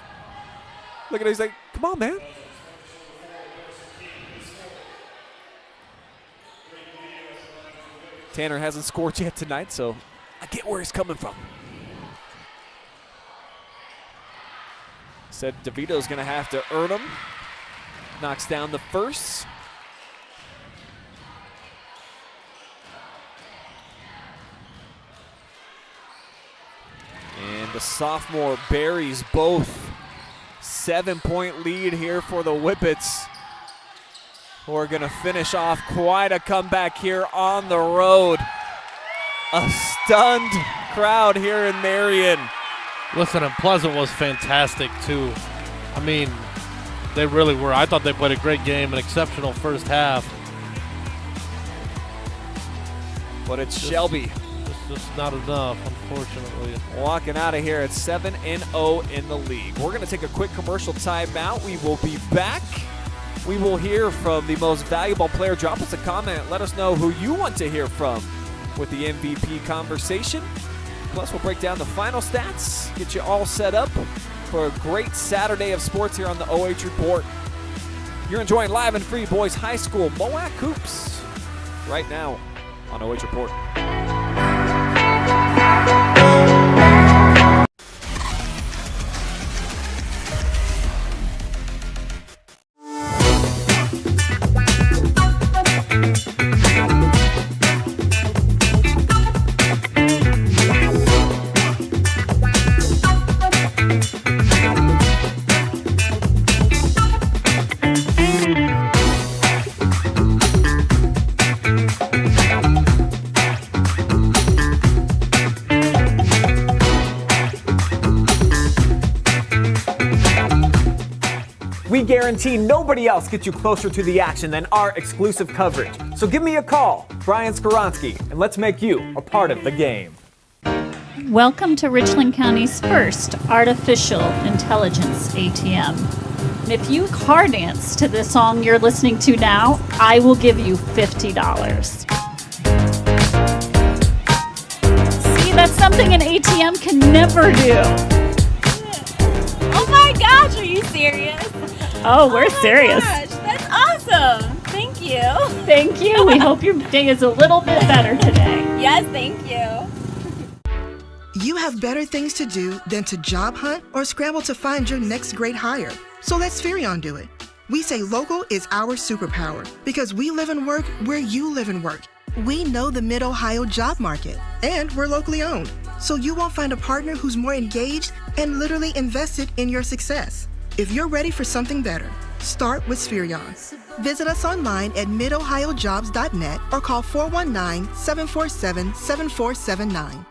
Look at it, he's like, come on, man. Tanner hasn't scored yet tonight, so I get where he's coming from. Said DeVito's going to have to earn him. Knocks down the first. And the sophomore buries both. 7-point lead here for the Whippets, who are going to finish off quite a comeback here on the road. A stunned crowd here in Marion. Listen, and Pleasant was fantastic, too. I mean, they really were. I thought they played a great game, an exceptional first half. But it's Shelby. Just not enough, unfortunately. Walking out of here at 7-0 in the league. We're going to take a quick commercial timeout. We will be back. We will hear from the most valuable player. Drop us a comment. Let us know who you want to hear from with the MVP conversation. Plus, we'll break down the final stats, get you all set up for a great Saturday of sports here on the OH Report. You're enjoying live and free boys high school MOAC hoops right now on OH Report. We guarantee nobody else gets you closer to the action than our exclusive coverage. So give me a call, Brian Skowronski, and let's make you a part of the game. Welcome to Richland County's first artificial intelligence ATM. And if you car dance to the song you're listening to now, I will give you $50. See, that's something an ATM can never do. Oh my gosh, are you serious? Oh, we're serious. Gosh, that's awesome. Thank you. Thank you. We hope your day is a little bit better today. Yes, thank you. You have better things to do than to job hunt or scramble to find your next great hire. So let Spherion do it. We say local is our superpower because we live and work where you live and work. We know the Mid-Ohio job market, and we're locally owned. So you won't find a partner who's more engaged and literally invested in your success. If you're ready for something better, start with Spherion. Visit us online at midohiojobs.net or call 419-747-7479.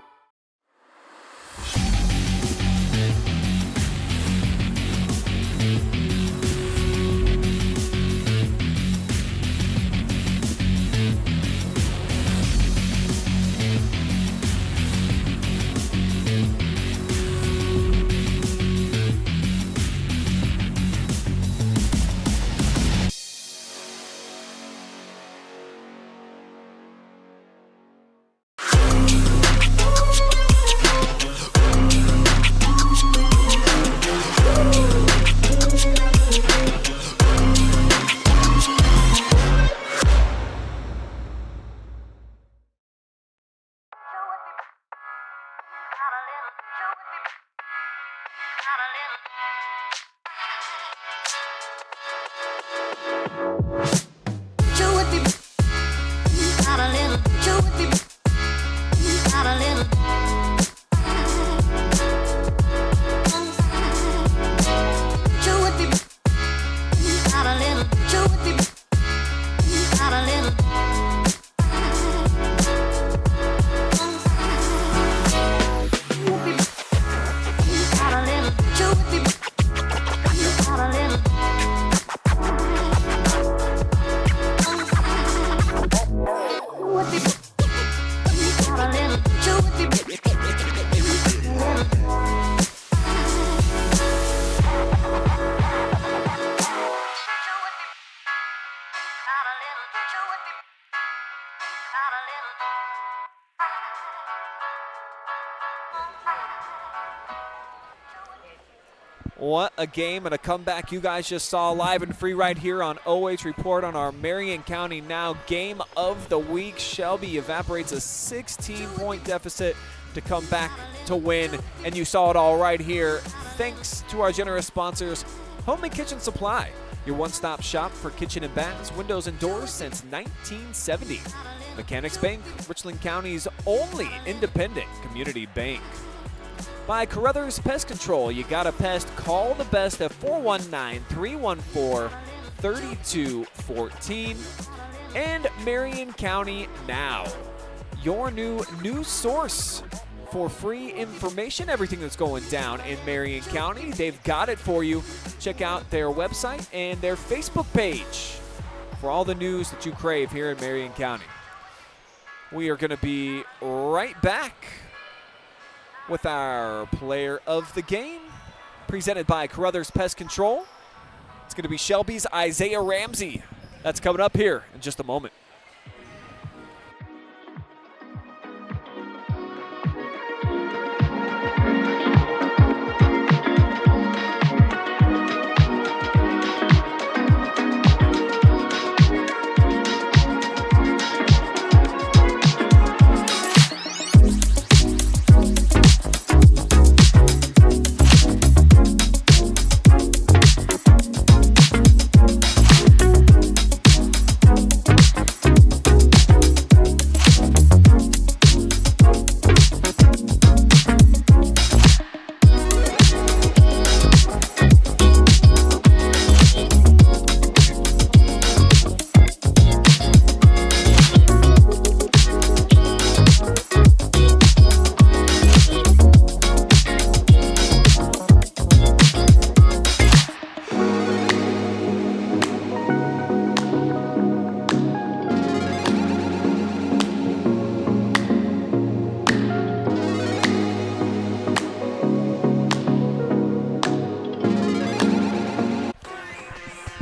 What a game and a comeback you guys just saw live and free right here on OH Report on our Marion County Now game of the week. Shelby evaporates a 16-point deficit to come back to win, and you saw it all right here. Thanks to our generous sponsors, Home and Kitchen Supply, your one-stop shop for kitchen and baths, windows and doors since 1970. Mechanics Bank, Richland County's only independent community bank. By Carothers Pest Control, you got a pest, call the best at 419-314-3214. And Marion County Now, your new news source for free information, everything that's going down in Marion County. They've got it for you. Check out their website and their Facebook page for all the news that you crave here in Marion County. We are going to be right back with our player of the game, presented by Carothers Pest Control. It's going to be Shelby's Isaiah Ramsey. That's coming up here in just a moment.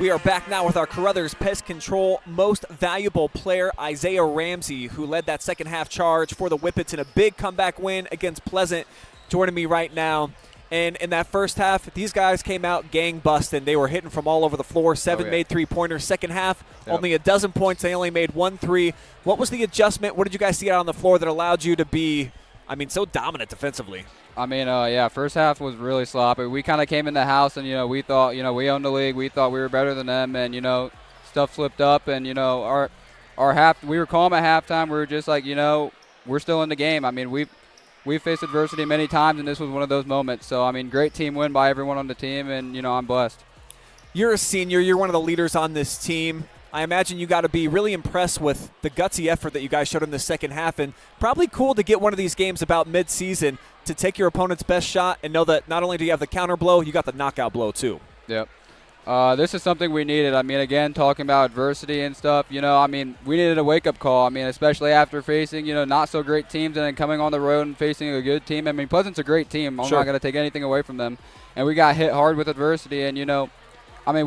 We are back now with our Carothers Pest Control most valuable player, Isaiah Ramsey, who led that second half charge for the Whippets in a big comeback win against Pleasant, joining me right now. And in that first half, these guys came out gang-busting. They were hitting from all over the floor. Seven made three-pointers. Second half, only a dozen points. They only made 1 3. What was the adjustment? What did you guys see out on the floor that allowed you to be, so dominant defensively? First half was really sloppy. We kind of came in the house and, we thought, we owned the league. We thought we were better than them, and, stuff flipped up. And, we were calm at halftime. We were just like, we're still in the game. We've faced adversity many times, and this was one of those moments. So, great team win by everyone on the team, and, I'm blessed. You're a senior. You're one of the leaders on this team. I imagine you got to be really impressed with the gutsy effort that you guys showed in the second half, and probably cool to get one of these games about mid-season to take your opponent's best shot and know that not only do you have the counter blow, you got the knockout blow too. Yep. This is something we needed. Again, talking about adversity and stuff, we needed a wake-up call. Especially after facing, not so great teams and then coming on the road and facing a good team. Pleasant's a great team. I'm not going to take anything away from them. And we got hit hard with adversity, and,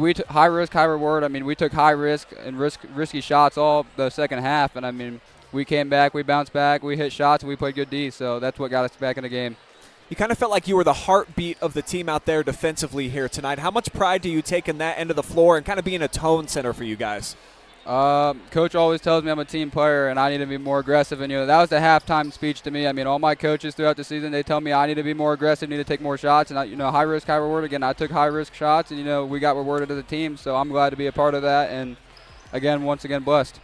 we took high risk, high reward. We took high risk and risky shots all the second half, and we came back, we bounced back, we hit shots, and we played good D. So that's what got us back in the game. You kind of felt like you were the heartbeat of the team out there defensively here tonight. How much pride do you take in that end of the floor and kind of being a tone center for you guys? Coach always tells me I'm a team player and I need to be more aggressive. And, that was the halftime speech to me. I mean, all my coaches throughout the season, they tell me I need to be more aggressive, need to take more shots. And, high risk, high reward. Again, I took high risk shots and, we got rewarded as a team. So I'm glad to be a part of that. And, once again, blessed.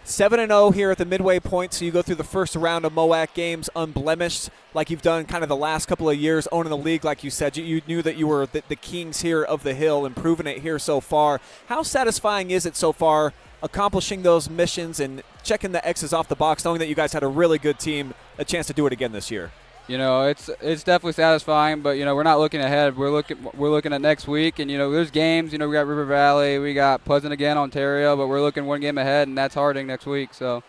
7-0 here at the midway point, so you go through the first round of MOAC games unblemished, like you've done kind of the last couple of years, owning the league, like you said. You knew that you were the kings here of the hill and proving it here so far. How satisfying is it so far, accomplishing those missions and checking the X's off the box, knowing that you guys had a really good team, a chance to do it again this year? It's definitely satisfying, but we're not looking ahead. We're looking at next week, and there's games. We got River Valley, we got Pleasant again, Ontario, but we're looking one game ahead, and that's Harding next week. So,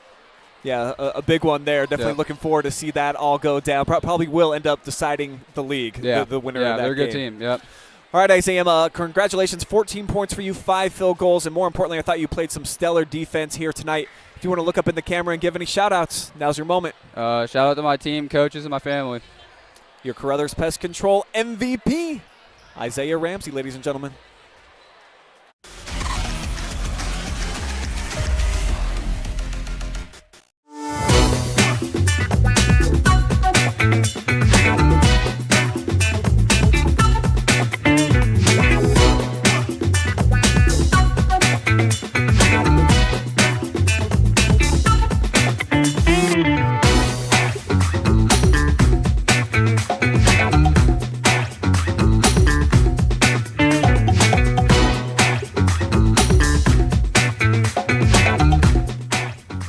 yeah, a big one there. Definitely looking forward to see that all go down. Probably will end up deciding the league. Yeah, the winner of that game. They're a good team. Yep. All right, Isaiah, congratulations. 14 points for you, 5 field goals, and more importantly, I thought you played some stellar defense here tonight. If you want to look up in the camera and give any shout-outs, now's your moment. Shout out to my team, coaches, and my family. Your Carothers Pest Control MVP, Isaiah Ramsey, ladies and gentlemen.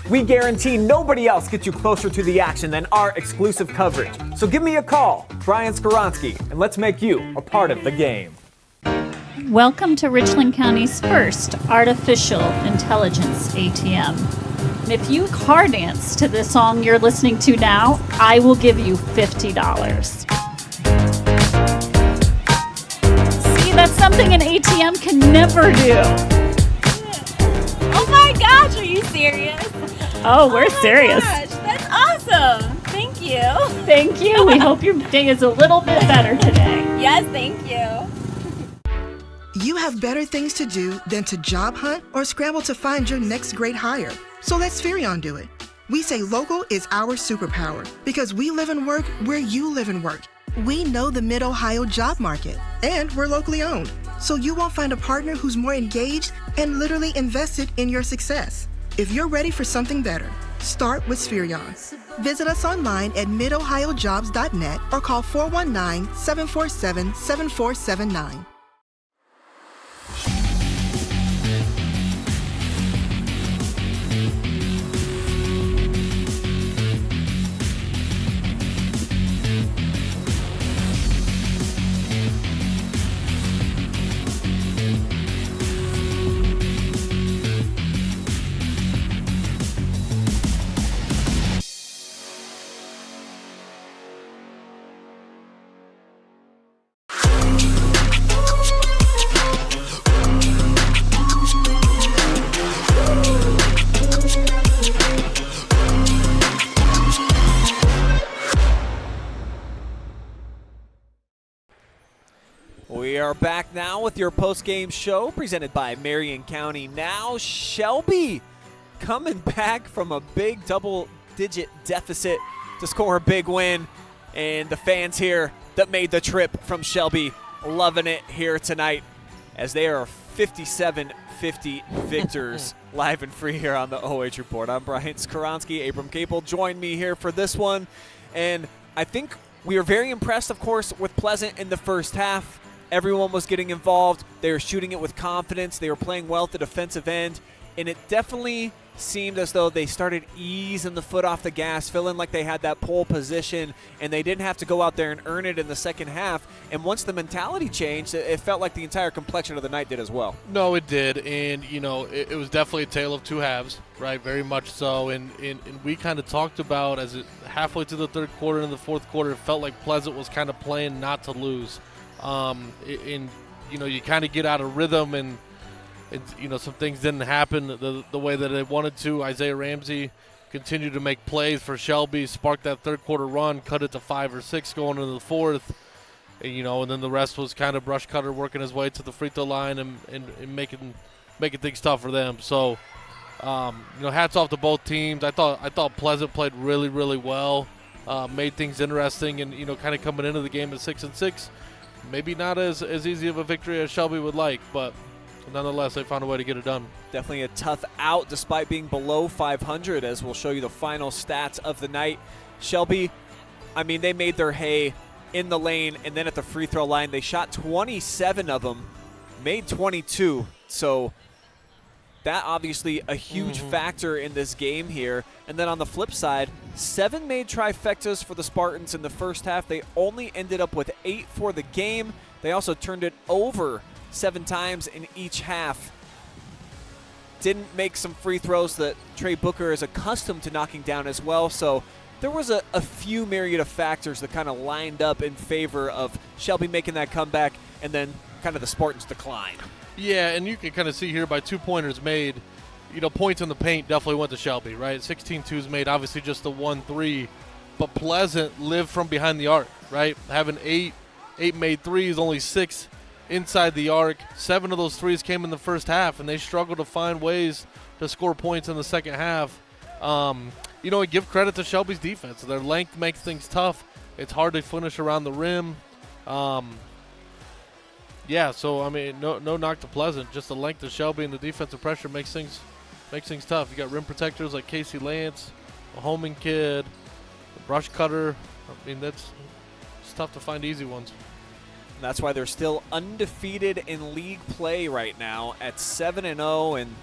We guarantee nobody else gets you closer to the action than our exclusive coverage. So give me a call, Brian Skowronski, and let's make you a part of the game. Welcome to Richland County's first artificial intelligence ATM. And if you car dance to this song you're listening to now, I will give you $50. See, that's something an ATM can never do. Oh my gosh, are you serious? Oh, we're serious. Gosh, that's awesome. Thank you. Thank you. We hope your day is a little bit better today. Yes, thank you. You have better things to do than to job hunt or scramble to find your next great hire. So let Spherion do it. We say local is our superpower because we live and work where you live and work. We know the Mid-Ohio job market, and we're locally owned. So you won't find a partner who's more engaged and literally invested in your success. If you're ready for something better, start with Spherion. Visit us online at midohiojobs.net or call 419-747-7479. We are back now with your post-game show presented by Marion County Now. Shelby coming back from a big double-digit deficit to score a big win. And the fans here that made the trip from Shelby loving it here tonight as they are 57-50 victors live and free here on the OH Report. I'm Brian Skowronski. Abram Kaple joined me here for this one. And I think we are very impressed, of course, with Pleasant in the first half. Everyone was getting involved. They were shooting it with confidence. They were playing well at the defensive end. And it definitely seemed as though they started easing the foot off the gas, feeling like they had that pole position, and they didn't have to go out there and earn it in the second half. And once the mentality changed, it felt like the entire complexion of the night did as well. No, it did. And, it was definitely a tale of two halves, right? Very much so. And we kind of talked about as it halfway through the third quarter and the fourth quarter, it felt like Pleasant was kind of playing not to lose. You kind of get out of rhythm and some things didn't happen the way that they wanted to. Isaiah Ramsey continued to make plays for Shelby, sparked that third quarter run, cut it to 5 or 6 going into the fourth. And then the rest was kind of Brskotter working his way to the free throw line and making things tough for them. So, Hats off to both teams. I thought Pleasant played really, really well, made things interesting, and kind of coming into the game at 6-6, maybe not as easy of a victory as Shelby would like, but nonetheless, they found a way to get it done. Definitely a tough out despite being below 500, as we'll show you the final stats of the night. Shelby, they made their hay in the lane, and then at the free throw line, they shot 27 of them, made 22. So that obviously a huge factor in this game here. And then on the flip side, 7 made trifectas for the Spartans in the first half. They only ended up with 8 for the game. They also turned it over 7 times in each half. Didn't make some free throws that Trey Booker is accustomed to knocking down as well. So there was a few myriad of factors that kind of lined up in favor of Shelby making that comeback and then kind of the Spartans' decline. Yeah, and you can kind of see here by 2-pointers made, points in the paint definitely went to Shelby, right? 16 twos made, obviously just the 1-3. But Pleasant lived from behind the arc, right? Having 8 made threes, only 6 inside the arc. 7 of those threes came in the first half, and they struggled to find ways to score points in the second half. And give credit to Shelby's defense. Their length makes things tough. It's hard to finish around the rim. No knock to Pleasant. Just the length of Shelby and the defensive pressure makes things tough. You got rim protectors like Casey Lance, a homing kid, a brush cutter. It's tough to find easy ones. And that's why they're still undefeated in league play right now at 7-0 and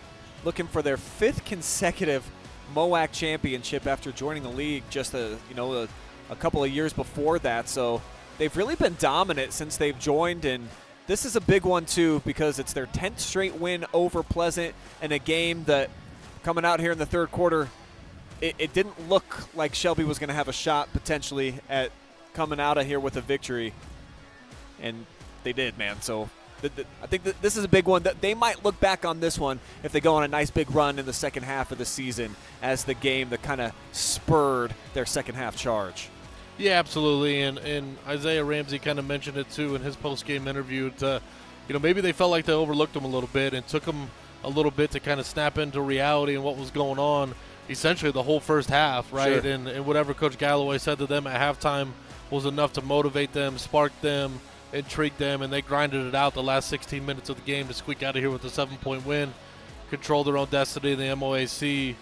looking for their 5th consecutive MOAC championship after joining the league just a couple of years before that. So they've really been dominant since they've joined, and this is a big one too because it's their 10th straight win over Pleasant in a game that, coming out here in the third quarter, it didn't look like Shelby was going to have a shot potentially at coming out of here with a victory, and they did, man. So I think that this is a big one. That they might look back on this one if they go on a nice big run in the second half of the season as the game that kind of spurred their second half charge. Yeah, absolutely. And Isaiah Ramsey kind of mentioned it too in his post-game interview. Maybe they felt like they overlooked him a little bit and took him a little bit to kind of snap into reality and what was going on essentially the whole first half, right? Sure. And whatever Coach Galloway said to them at halftime was enough to motivate them, spark them, intrigue them, and they grinded it out the last 16 minutes of the game to squeak out of here with a 7-point win, control their own destiny in the MOAC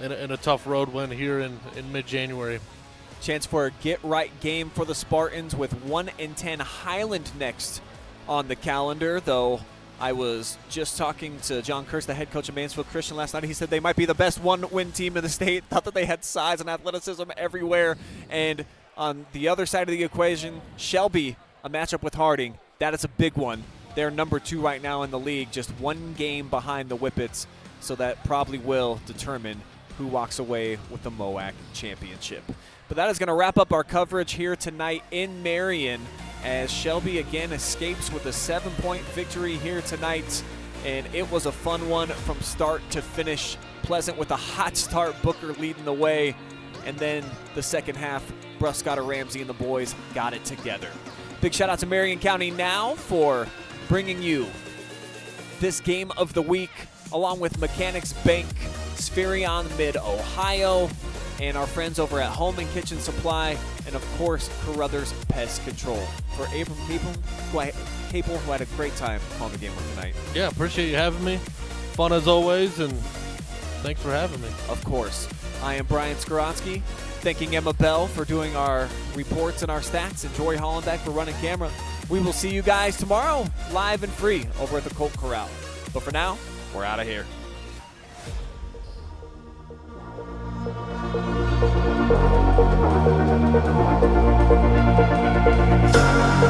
in a tough road win here in mid-January. Chance for a get-right game for the Spartans with 1-10 Highland next on the calendar, though I was just talking to John Kurtz, the head coach of Mansfield Christian, last night. He said they might be the best one-win team in the state. Thought that they had size and athleticism everywhere. And on the other side of the equation, Shelby, a matchup with Harding, that is a big one. They're number 2 right now in the league, just 1 game behind the Whippets, so that probably will determine who walks away with the MOAC championship. But that is going to wrap up our coverage here tonight in Marion as Shelby again escapes with a 7-point victory here tonight. And it was a fun one from start to finish. Pleasant with a hot start, Booker leading the way. And then the second half, Brskotter, Ramsey, and the boys got it together. Big shout out to Marion County Now for bringing you this game of the week, along with Mechanics Bank, Spherion Mid-Ohio, and our friends over at Home and Kitchen Supply, and of course, Carothers Pest Control. For Abram Kaple, who had a great time on the game with tonight. Yeah, appreciate you having me. Fun as always, and thanks for having me. Of course. I am Brian Skowronski, thanking Emma Bell for doing our reports and our stats, and Jory Hollenbeck for running camera. We will see you guys tomorrow, live and free, over at the Colt Corral. But for now, we're out of here. Thank you.